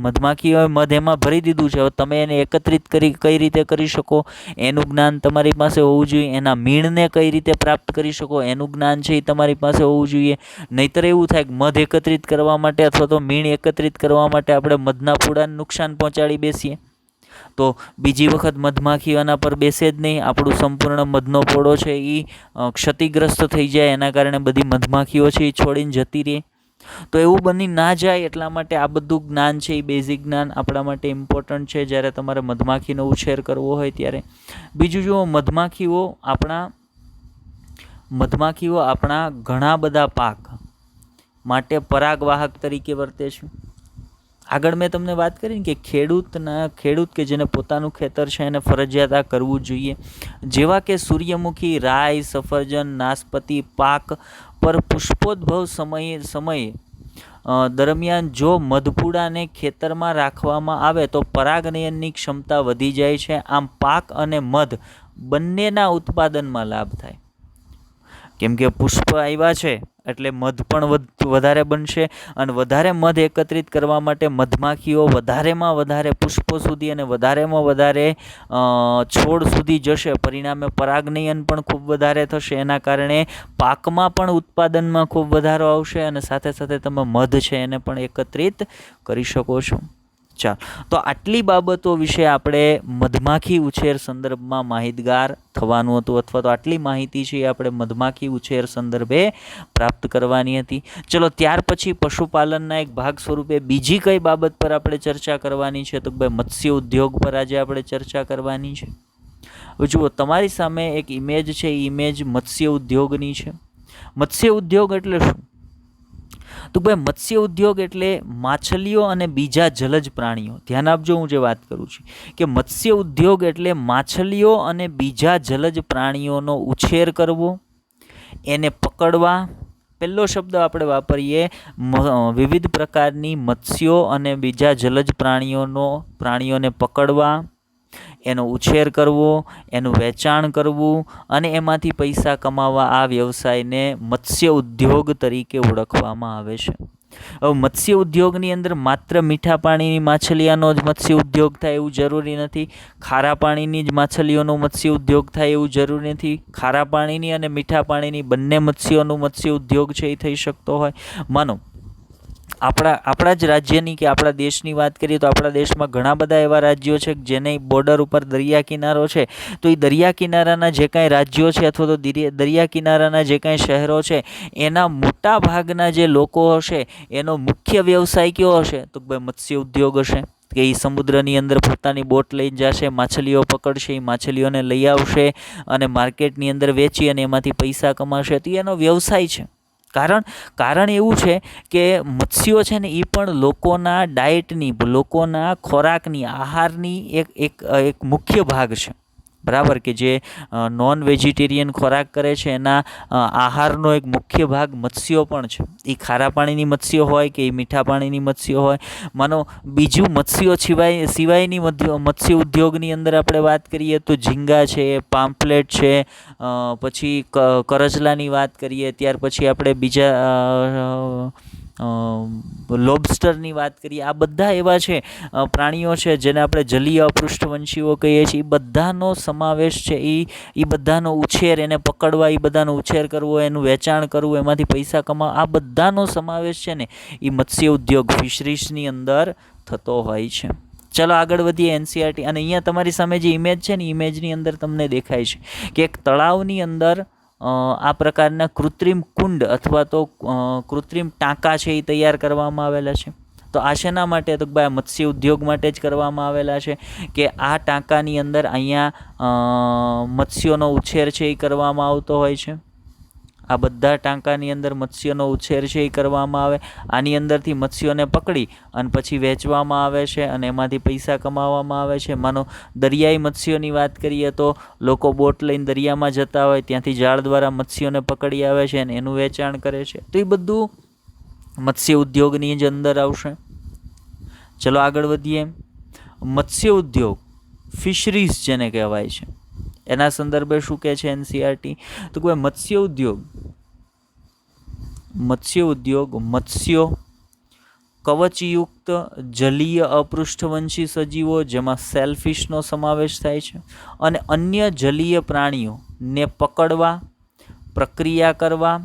મધમાખીઓએ મધ એમાં ભરી દીધું છે, હવે તમે એને એકત્રિત કઈ રીતે કરી શકો એનું જ્ઞાન તમારી પાસે હોવું જોઈએ. એના મીણને કઈ રીતે પ્રાપ્ત કરી શકો એનું જ્ઞાન છે એ તમારી પાસે હોવું જોઈએ. નહીંતર એવું થાય કે મધ એકત્રિત કરવા માટે અથવા તો મીણ એકત્રિત કરવા માટે આપણે મધના પૂડાને નુકસાન પહોંચાડી બેસીએ તો બીજી વખત મધમાખી આના પર બેસે જ નહીં, આપણું સંપૂર્ણ મધનો પોળો છે એ ક્ષતિગ્રસ્ત થઈ જાય, એના કારણે બધી મધમાખીઓ છે એ છોડીને જતી રહે. તો એવું બની ના જાય એટલા માટે આ બધું જ્ઞાન છે એ બેઝિક જ્ઞાન આપણા માટે ઇમ્પોર્ટન્ટ છે જ્યારે તમારે મધમાખીનો ઉછેર કરવો હોય ત્યારે. બીજું જુઓ, મધમાખીઓ આપણા ઘણા બધા પાક માટે પરાગવાહક તરીકે વર્તે છે. આગળ મેં તમને વાત કરી ને કે ખેડૂત કે જેને પોતાનું ખેતર છે એને ફરજિયાત આ કરવું જોઈએ. જેવા કે સૂર્યમુખી, રાઈ, સફરજન, નાશપતી પાક પર પુષ્પોદ્ભવ સમયે દરમિયાન જો મધપૂડાને ખેતરમાં રાખવામાં આવે તો પરાગનયનની ક્ષમતા વધી જાય છે. આમ પાક અને મધ બંનેના ઉત્પાદનમાં લાભ થાય. કેમ કે પુષ્પ આવ્યા છે એટલે મધ પણ વધારે બનશે, અને વધારે મધ એકત્રિત કરવા માટે મધમાખીઓ વધારેમાં વધારે પુષ્પો સુધી અને વધારેમાં વધારે છોડ સુધી જશે. પરિણામે પરાગનયન પણ ખૂબ વધારે થશે. એના કારણે પાકમાં પણ ઉત્પાદનમાં ખૂબ વધારો આવશે, અને સાથે સાથે તમે મધ છે એને પણ એકત્રિત કરી શકો છો. ચાલો, તો આટલી બાબતો વિશે આપણે મધમાખી ઉછેર સંદર્ભમાં માહિતગાર થવાનું હતું, અથવા તો આટલી માહિતી છે આપણે મધમાખી ઉછેર સંદર્ભે પ્રાપ્ત કરવાની હતી. ચલો, ત્યાર પછી પશુપાલનના એક ભાગ સ્વરૂપે બીજી કઈ બાબત પર આપણે ચર્ચા કરવાની છે? તો ભાઈ મત્સ્ય ઉદ્યોગ પર આજે આપણે ચર્ચા કરવાની છે. જુઓ, તમારી સામે એક ઇમેજ છે. એ ઇમેજ મત્સ્ય ઉદ્યોગની છે. મત્સ્ય ઉદ્યોગ એટલે શું? તો ભાઈ મત્સ્ય ઉદ્યોગ એટલે માછલીઓ અને બીજા જલજ પ્રાણીઓ. ધ્યાન આપજો, હું જે વાત કરું છું કે મત્સ્ય ઉદ્યોગ એટલે માછલીઓ અને બીજા જલજ પ્રાણીઓનો ઉછેર કરવો, એને પકડવા. પહેલો શબ્દ આપણે વાપરીએ વિવિધ પ્રકારની મત્સ્યો અને બીજા જલજ પ્રાણીઓને પકડવા, એનો ઉછેર કરવો, એનું વેચાણ કરવું અને એમાંથી પૈસા કમાવા. આ વ્યવસાયને મત્સ્ય ઉદ્યોગ તરીકે ઓળખવામાં આવે છે. હવે મત્સ્ય ઉદ્યોગની અંદર માત્ર મીઠા પાણીની માછલીઓનો જ મત્સ્ય ઉદ્યોગ થાય એવું જરૂરી નથી. ખારા પાણીની જ માછલીઓનો મત્સ્ય ઉદ્યોગ થાય એવું જરૂરી નથી. ખારા પાણીની અને મીઠા પાણીની બંને મત્સ્યોનો મત્સ્ય ઉદ્યોગ છે એ થઈ શકતો હોય. માનો આપણા જ રાજ્યની કે આપણા દેશની વાત કરીએ તો આપણા દેશમાં ઘણા બધા એવા રાજ્યો છે જેને બોર્ડર ઉપર દરિયા કિનારો છે. તો એ દરિયા કિનારાના જે કાંઈ રાજ્યો છે અથવા તો દરિયા કિનારાના જે કાંઈ શહેરો છે, એના મોટા ભાગના જે લોકો હશે એનો મુખ્ય વ્યવસાય કયો હશે? તો ભાઈ મત્સ્ય ઉદ્યોગ હશે. કે એ સમુદ્રની અંદર પોતાની બોટ લઈને જશે, માછલીઓ પકડશે, એ માછલીઓને લઈ આવશે અને માર્કેટની અંદર વેચી અને એમાંથી પૈસા કમાશે. તો એનો વ્યવસાય છે. કારણ એવું છે કે મત્સ્યો છે ને એ પણ લોકોના ડાયટની, લોકોના ખોરાકની, આહારની એક મુખ્ય ભાગ છે. બરાબર, કે જે નોન વેજીટેરિયન ખોરાક કરે છે એના આહારનો એક મુખ્ય ભાગ મત્સ્યો પણ છે. એ ખારા પાણીની મત્સ્યો હોય કે એ મીઠા પાણીની મત્સ્યો હોય. માનો બીજું મત્સ્યો સિવાયની મત્સ્ય ઉદ્યોગની અંદર આપણે વાત કરીએ તો ઝીંગા છે, પામ્પલેટ છે, પછી કરચલાની વાત કરીએ, ત્યાર પછી આપણે બીજા લોબસ્ટરની વાત કરીએ. આ બધા એવા છે પ્રાણીઓ છે જેને આપણે જલીય અપૃષ્ઠવંશીઓ કહીએ છીએ. એ બધાનો સમાવેશ છે. એ બધાનો ઉછેર, એને પકડવા, એ બધાનો ઉછેર કરવો, એનું વેચાણ કરવું, એમાંથી પૈસા કમાવા, આ બધાનો સમાવેશ છે ને એ મત્સ્ય ઉદ્યોગ, ફિશરીઝની અંદર થતો હોય છે. ચલો આગળ વધીએ. એનસીઆરટી. અને અહીંયા તમારી સામે જે ઇમેજ છે ને, ઇમેજની અંદર તમને દેખાય છે કે એક તળાવની અંદર આ પ્રકારના કૃત્રિમ કુંડ અથવા તો કૃત્રિમ ટાંકા છે એ તૈયાર કરવામાં આવેલા છે. તો આ શેના માટે? તો ભાઈ મત્સ્ય ઉદ્યોગ માટે જ કરવામાં આવેલા છે કે આ ટાંકાની અંદર અહીંયા મત્સ્યોનો ઉછેર છે એ કરવામાં આવતો હોય છે. આ બધા ટાંકાની અંદર મત્સ્યનો ઉછેર છે એ કરવામાં આવે. આની અંદરથી મત્સ્યોને પકડી અને પછી વેચવામાં આવે છે અને એમાંથી પૈસા કમાવામાં આવે છે. માનો દરિયાઈ મત્સ્યોની વાત કરીએ તો લોકો બોટ લઈને દરિયામાં જતા હોય, ત્યાંથી જાળ દ્વારા મત્સ્યોને પકડી આવે છે અને એનું વેચાણ કરે છે. તો એ બધું મત્સ્ય ઉદ્યોગની જ અંદર આવશે. ચલો આગળ વધીએ. મત્સ્ય ઉદ્યોગ, ફિશરીઝ જેને કહેવાય છે, એના સંદર્ભે શું કહે છે એનસીઆરટી? તો કોઈ મત્સ્ય ઉદ્યોગ મત્સ્યો, કવચયુક્ત જલીય અપૃષ્ઠવંશી સજીવો જેમાં સેલફિશનો સમાવેશ થાય છે, અને અન્ય જલીય પ્રાણીઓને પકડવા, પ્રક્રિયા કરવા,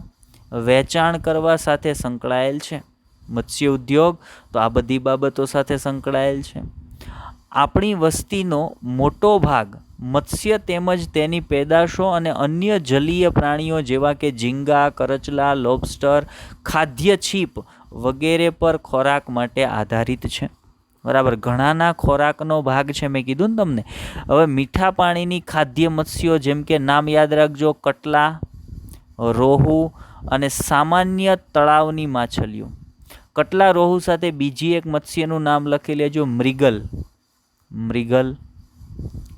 વેચાણ કરવા સાથે સંકળાયેલ છે. મત્સ્ય ઉદ્યોગ તો આ બધી બાબતો સાથે સંકળાયેલ છે. આપણી વસ્તીનો મોટો ભાગ મત્સ્ય તેમજ તેની પેદાશો અને અન્ય જલીય પ્રાણીઓ જેવા કે ઝીંગા, કરચલા, લોબસ્ટર, ખાદ્ય છીપ વગેરે પર ખોરાક માટે આધારિત છે. બરાબર, ઘણાના ખોરાકનો ભાગ છે, મેં કીધું ને તમને. હવે મીઠા પાણીની ખાદ્ય મત્સ્યો જેમ કે નામ યાદ રાખજો, કટલા, રોહુ અને સામાન્ય તળાવની માછલીઓ. કટલા, રોહુ સાથે બીજી એક મત્સ્યનું નામ લખી લેજો, મૃગલ.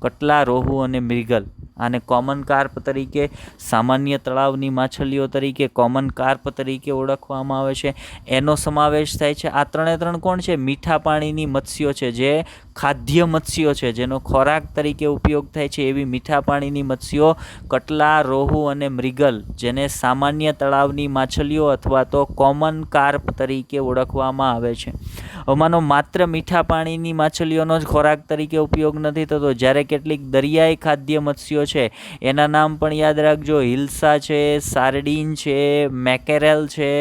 કટલા, રોહુ અને મૃગલ, આને કોમન કાર્પ તરીકે, સામાન્ય તળાવની માછલીઓ તરીકે, કોમન કાર્પ તરીકે ઓળખવામાં આવે છે. એનો સમાવેશ થાય છે. આ ત્રણ કોણ છે? મીઠા પાણીની મત્સ્યો છે, જે ખાદ્ય મત્સ્યો છે, જેનો ખોરાક તરીકે ઉપયોગ થાય છે. એવી મીઠા પાણીની મત્સ્યો કટલા, રોહુ અને મૃગલ, જેને સામાન્ય તળાવની માછલીઓ અથવા તો કોમન કાર્પ તરીકે ઓળખવામાં આવે છે. આમાંનો માત્ર મીઠા પાણીની માછલીઓનો જ ખોરાક તરીકે ઉપયોગ નથી થતો. જ્યારે કેટલીક દરિયાઈ ખાદ્ય મત્સ્યો છે, એના નામ પણ યાદ રાખજો. હિલ્સા છે, સાર્ડિન છે, મેકેરેલ છે,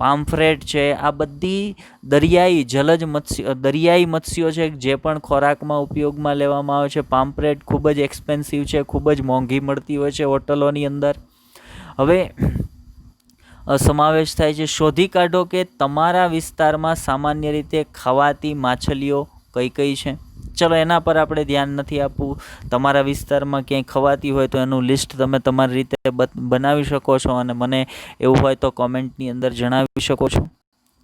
પામ્ફ્રેટ છે. આ બધી દરિયાઈ મત્સ્યો છે, જે પણ ખોરાકમાં ઉપયોગમાં લેવામાં આવે છે. પામ્ફ્રેટ ખૂબ જ એક્સપેન્સિવ છે, ખૂબ જ મોંઘી મળતી હોય છે હોટલોની અંદર. હવે સમાવેશ થાય છે. શોધી કાઢો કે તમારા વિસ્તારમાં સામાન્ય રીતે ખવાતી માછલીઓ કઈ કઈ છે. ચલો, એના પર આપણે ધ્યાન નથી આપવું. તમારા વિસ્તારમાં ક્યાંય ખવાતી હોય તો એનું લિસ્ટ તમે તમારી રીતે બનાવી શકો છો, અને મને એવું હોય તો કોમેન્ટની અંદર જણાવી શકો છો.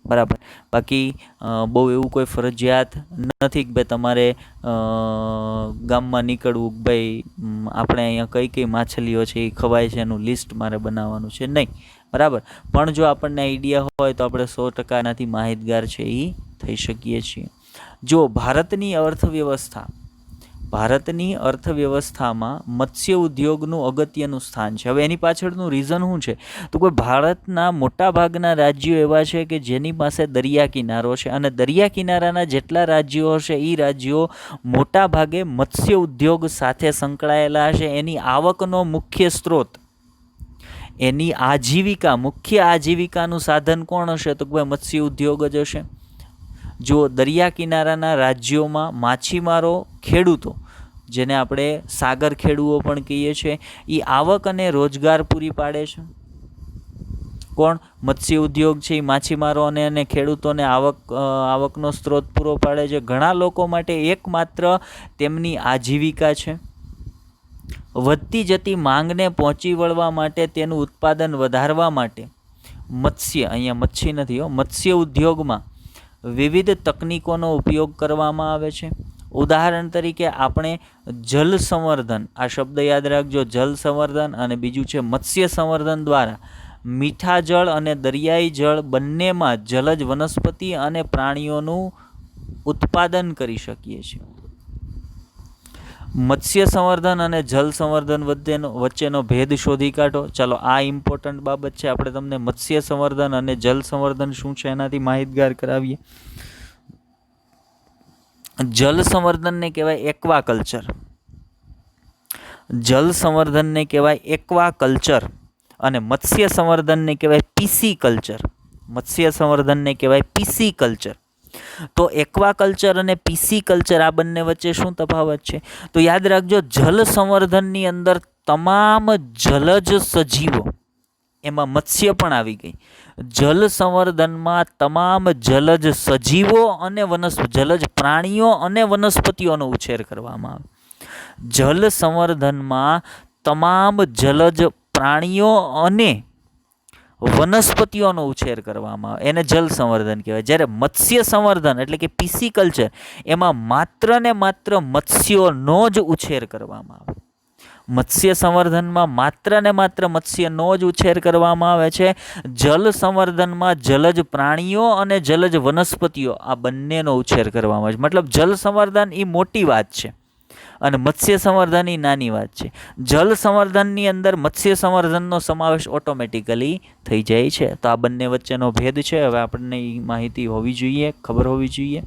બરાબર. બાકી બહુ એવું કોઈ ફરજિયાત નથી કે ભાઈ તમારે ગામમાં નીકળવું, ભાઈ આપણે અહીંયા કઈ કઈ માછલીઓ છે એ ખવાય છે એનું લિસ્ટ મારે બનાવવાનું છે, નહીં. બરાબર. પણ જો આપણને આઈડિયા હોય તો આપણે 100% એનાથી માહિતગાર છે એ થઈ શકીએ છીએ. જો ભારતની અર્થવ્યવસ્થામાં મત્સ્ય ઉદ્યોગનું અગત્યનું સ્થાન છે. હવે એની પાછળનું રીઝન શું છે? તો કોઈ ભારતના મોટાભાગના રાજ્યો એવા છે કે જેની પાસે દરિયા કિનારો છે, અને દરિયા કિનારાના જેટલા રાજ્યો હશે એ રાજ્યો મોટા ભાગે મત્સ્ય ઉદ્યોગ સાથે સંકળાયેલા હશે. એની આવકનો મુખ્ય સ્ત્રોત, એની મુખ્ય આજીવિકાનું સાધન કોણ હશે? તો ભાઈ મત્સ્ય ઉદ્યોગ જ હશે. જો દરિયા કિનારાના રાજ્યોમાં માછીમારો, ખેડૂતો, જેને આપણે સાગર ખેડૂઓ પણ કહીએ છીએ, એ આવક અને રોજગાર પૂરી પાડે છે. કોણ? મત્સ્ય ઉદ્યોગ છે, એ માછીમારો અને ખેડૂતોને આવકનો સ્ત્રોત પૂરો પાડે છે. ઘણા લોકો માટે એકમાત્ર તેમની આજીવિકા છે. વધતી જતી માંગને પહોંચી વળવા માટે, તેનું ઉત્પાદન વધારવા માટે અહીંયા મચ્છી નથી મત્સ્ય ઉદ્યોગમાં વિવિધ તકનીકોનો ઉપયોગ કરવામાં આવે છે. ઉદાહરણ તરીકે આપણે જલ સંવર્ધન, આ શબ્દ યાદ રાખજો, જલ સંવર્ધન, અને બીજું છે મત્સ્ય સંવર્ધન દ્વારા મીઠા જળ અને દરિયાઈ જળ બંનેમાં જલજ વનસ્પતિ અને પ્રાણીઓનું ઉત્પાદન કરી શકીએ છીએ. મત્સ્ય સંવર્ધન અને જલ સંવર્ધન વચ્ચેનો ભેદ શોધી કાઢો. ચાલો, આ ઇમ્પોર્ટન્ટ બાબત છે. આપણે તમને મત્સ્ય સંવર્ધન અને જલ સંવર્ધન શું છે એનાથી માહિતગાર કરાવીએ. જલ સંવર્ધનને કહેવાય એક્વાકલ્ચર. જલ સંવર્ધનને કહેવાય એક્વાકલ્ચર અને મત્સ્ય સંવર્ધનને કહેવાય પીસી કલ્ચર. તો એક્વાકલ્ચર અને પીસી કલ્ચર, આ બંને વચ્ચે શું તફાવત છે? તો યાદ રાખજો, જલ સંવર્ધનની અંદર તમામ જલજ સજીવો, એમાં મત્સ્ય પણ આવી ગઈ. જલ સંવર્ધનમાં તમામ જલજ સજીવો અને જલજ પ્રાણીઓ અને વનસ્પતિઓનો ઉછેર કરવામાં આવે. જલ સંવર્ધનમાં તમામ જલજ પ્રાણીઓ અને વનસ્પતિઓનો ઉછેર કરવામાં આવે, એને જલ સંવર્ધન કહેવાય. જ્યારે મત્સ્ય સંવર્ધન એટલે કે પીસી કલ્ચર, એમાં માત્ર ને માત્ર મત્સ્યોનો જ ઉછેર કરવામાં આવે. મત્સ્ય સંવર્ધનમાં માત્ર ને માત્ર મત્સ્યનો જ ઉછેર કરવામાં આવે છે. જલ સંવર્ધનમાં જલજ પ્રાણીઓ અને જલજ વનસ્પતિઓ, આ બંનેનો ઉછેર કરવામાં આવે છે. મતલબ જલ સંવર્ધન એ મોટી વાત છે અને મત્સ્ય સંવર્ધન એ નાની વાત છે. જલ સંવર્ધનની અંદર મત્સ્ય સંવર્ધનનો સમાવેશ ઓટોમેટિકલી થઈ જાય છે. તો આ બંને વચ્ચેનો ભેદ છે. હવે આપણને એ માહિતી હોવી જોઈએ, ખબર હોવી જોઈએ.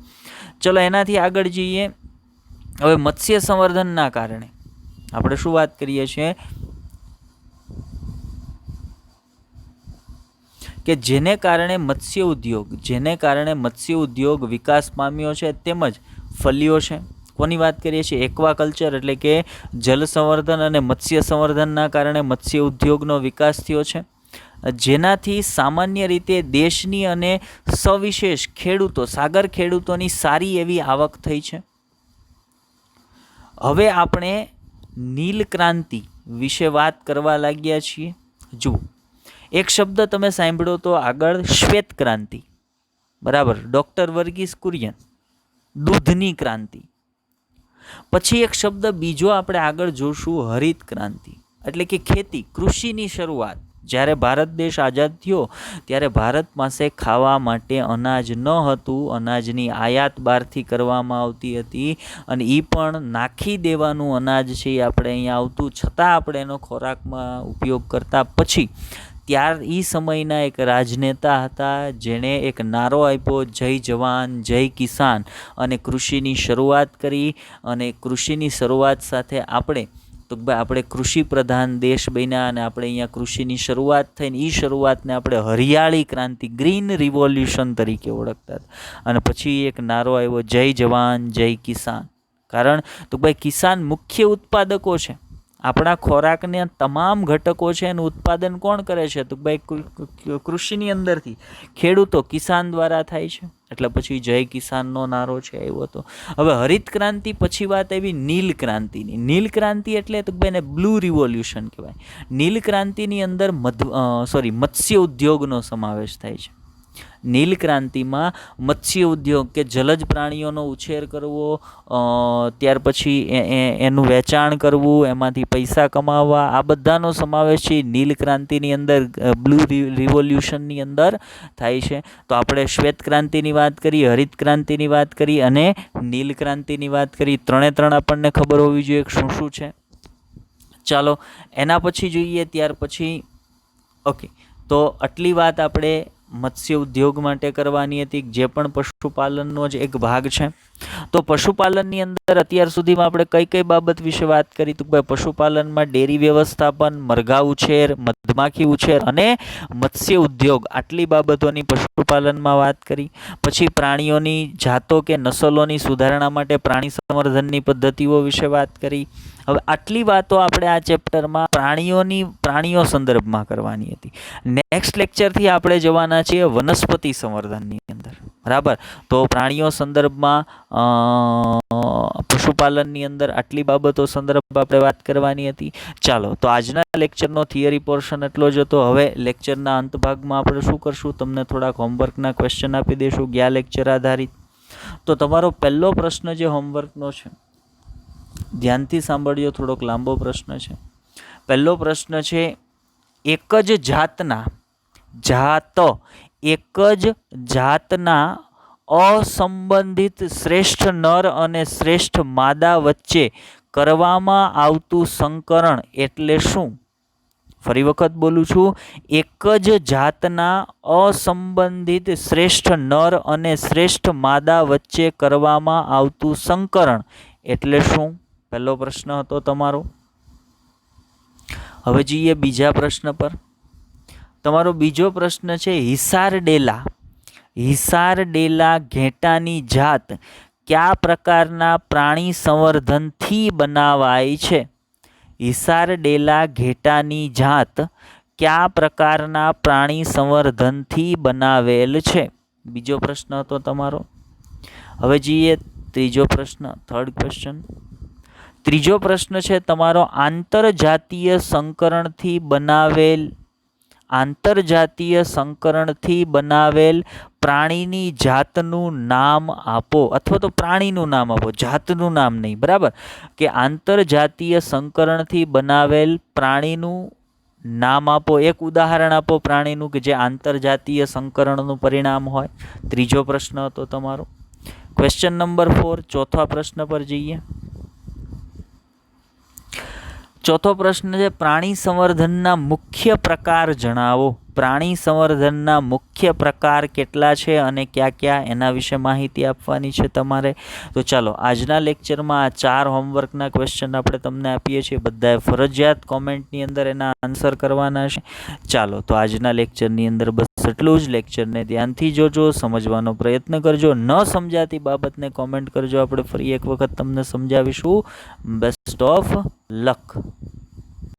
ચલો, એનાથી આગળ જઈએ. હવે મત્સ્ય સંવર્ધનના કારણે આપણે શું વાત કરીએ છીએ કે જેને કારણે મત્સ્ય ઉદ્યોગ વિકાસ પામ્યો છે, તેમજ ફલ્યો છે. કોની વાત કરીએ છીએ? એક્વાકલ્ચર એટલે કે જલ સંવર્ધન અને મત્સ્ય સંવર્ધનના કારણે મત્સ્ય ઉદ્યોગનો વિકાસ થયો છે, જેનાથી સામાન્ય રીતે દેશની અને સવિશેષ સાગર ખેડૂતોની સારી એવી આવક થઈ છે. હવે આપણે નીલ ક્રાંતિ વિશે વાત કરવા લાગ્યા છીએ. જુઓ, એક શબ્દ તમે સાંભળો તો આગળ, શ્વેત ક્રાંતિ. બરાબર. ડૉક્ટર વર્ગીસ કુરિયન, દૂધની ક્રાંતિ. પછી એક શબ્દ બીજો આપણે આગળ જોશું, હરિત ક્રાંતિ, એટલે કે ખેતી, કૃષિની શરૂઆત. જ્યારે ભારત દેશ આઝાદ થયો ત્યારે ભારત પાસે ખાવા માટે અનાજ ન હતું, અનાજની આયાત બહારથી કરવામાં આવતી હતી અને એ પણ નાખી દેવાનું અનાજ છે એ આપણે અહીંયા આવતું, છતાં આપણે એનો ખોરાકમાં ઉપયોગ કરતા. પછી એ સમયના એક રાજનેતા હતા જેણે એક નારો આપ્યો, જય જવાન જય કિસાન, અને કૃષિની શરૂઆત કરી. અને કૃષિની શરૂઆત સાથે આપણે કૃષિ પ્રધાન દેશ બન્યા અને આપણે અહીંયા કૃષિની શરૂઆત થઈને એ શરૂઆતને આપણે હરિયાળી ક્રાંતિ, ગ્રીન રિવોલ્યુશન તરીકે ઓળખતા હતા. અને પછી એક નારો આવ્યો, જય જવાન જય કિસાન. કારણ કિસાન મુખ્ય ઉત્પાદકો છે, આપણા ખોરાકના તમામ ઘટકો છે એનું ઉત્પાદન કોણ કરે છે? તો કૃષિની અંદરથી ખેડૂતો, કિસાન દ્વારા થાય છે. એટલે પછી જય કિસાનનો નારો છે આવ્યો હતો. હવે હરિત ક્રાંતિ પછી વાત આવી નીલ ક્રાંતિની. નીલ ક્રાંતિ એટલે એને બ્લુ રિવોલ્યુશન કહેવાય. નીલ ક્રાંતિની અંદર મત્સ્ય ઉદ્યોગનો સમાવેશ થાય છે. નીલ ક્રાંતિમાં મત્સ્ય ઉદ્યોગ કે જલજ પ્રાણીઓનો ઉછેર કરવો, ત્યાર પછી એનું વેચાણ કરવું, એમાંથી પૈસા કમાવવા, આ બધાનો સમાવેશ છે નીલ ક્રાંતિની અંદર, બ્લુ રિવોલ્યુશનની અંદર થાય છે. તો આપણે શ્વેત ક્રાંતિની વાત કરી, હરિત ક્રાંતિની વાત કરી અને નીલ ક્રાંતિની વાત કરી. ત્રણે આપણને ખબર હોવી જોઈએ શું શું છે. ચાલો એના પછી જોઈએ. ત્યાર પછી તો આટલી વાત આપણે મત્સ્ય ઉદ્યોગ માટે કરવાની હતી, જે પણ પશુપાલનનો જ એક ભાગ છે. તો પશુપાલનની અંદર અત્યાર સુધીમાં આપણે કઈ કઈ બાબત વિશે વાત કરી? તો પશુપાલનમાં ડેરી વ્યવસ્થાપન, મરઘા ઉછેર, મધમાખી ઉછેર અને મત્સ્ય ઉદ્યોગ, આટલી બાબતોની પશુપાલનમાં વાત કરી. પછી પ્રાણીઓની જાતો કે નસલોની સુધારણા માટે પ્રાણી સંવર્ધનની પદ્ધતિઓ વિશે વાત કરી. હવે આટલી વાતો આપણે આ ચેપ્ટરમાં પ્રાણીઓ સંદર્ભમાં કરવાની હતી. નેક્સ્ટ લેક્ચરથી આપણે જવાના છીએ વનસ્પતિ સંવર્ધનની અંદર, બરાબર. તો પ્રાણીઓ સંદર્ભમાં પશુપાલનની અંદર આટલી બાબતો સંદર્ભ આપણે વાત કરવાની હતી. ચાલો, તો આજના લેક્ચરનો થિયરી પોર્શન એટલો જ હતો. હવે લેક્ચરના અંત ભાગમાં આપણે શું કરશું, તમને થોડાક હોમવર્કના ક્વેશ્ચન આપી દઈશું ગયા લેક્ચર આધારિત. તો તમારો પહેલો પ્રશ્ન જે હોમવર્કનો છે, ધ્યાનથી સાંભળજો, થોડોક લાંબો પ્રશ્ન છે. પહેલો પ્રશ્ન છે, એક જ જાતના અસંબંધિત શ્રેષ્ઠ નર અને શ્રેષ્ઠ માદા વચ્ચે કરવામાં આવતું સંકરણ એટલે શું? ફરી વખત બોલું છું, એક જ જાતના અસંબંધિત શ્રેષ્ઠ નર અને શ્રેષ્ઠ માદા વચ્ચે કરવામાં આવતું સંકરણ એટલે શું? પહેલો પ્રશ્ન હતો તમારો. હવે જઈએ બીજા પ્રશ્ન પર. તમારો બીજો પ્રશ્ન છે, હિસારડેલા ઘેટાની જાત કયા પ્રકારના પ્રાણી સંવર્ધનથી બનાવાય છે? હિસારડેલા ઘેટાની જાત કયા પ્રકારના પ્રાણી સંવર્ધનથી બનાવેલ છે? બીજો પ્રશ્ન હતો તમારો. હવે જઈએ ત્રીજો પ્રશ્ન, થર્ડ ક્વેશ્ચન. ત્રીજો પ્રશ્ન છે તમારો, આંતરજાતીય સંકરણથી બનાવેલ પ્રાણીની જાતનું નામ આપો, અથવા તો પ્રાણીનું નામ આપો, જાતનું નામ નહીં, બરાબર. કે આંતરજાતીય સંકરણથી બનાવેલ પ્રાણીનું નામ આપો, એક ઉદાહરણ આપો પ્રાણીનું કે જે આંતરજાતીય સંકરણનું પરિણામ હોય. ત્રીજો પ્રશ્ન હતો તમારો. ક્વેશ્ચન નંબર 4, ચોથા પ્રશ્ન પર જઈએ. ચોથો પ્રશ્ન છે, પ્રાણી સંવર્ધનના મુખ્ય પ્રકાર જણાવો. પ્રાણી સંવર્ધનના મુખ્ય પ્રકાર કેટલા છે અને કયા કયા, એના વિશે માહિતી આપવાની છે તમારે. તો ચાલો, આજના લેક્ચરમાં આ 4 હોમવર્કના ક્વેશ્ચન આપણે તમને આપીએ છીએ. બધાએ ફરજિયાત કોમેન્ટની અંદર એના આન્સર કરવાના છે. ચાલો, તો આજના લેક્ચરની અંદર બસ એટલું જ. લેક્ચરને ધ્યાનથી જોજો, સમજવાનો પ્રયત્ન કરજો. ન સમજાતી બાબતને કોમેન્ટ કરજો, આપણે ફરી એક વખત તમને સમજાવીશું. Best of luck.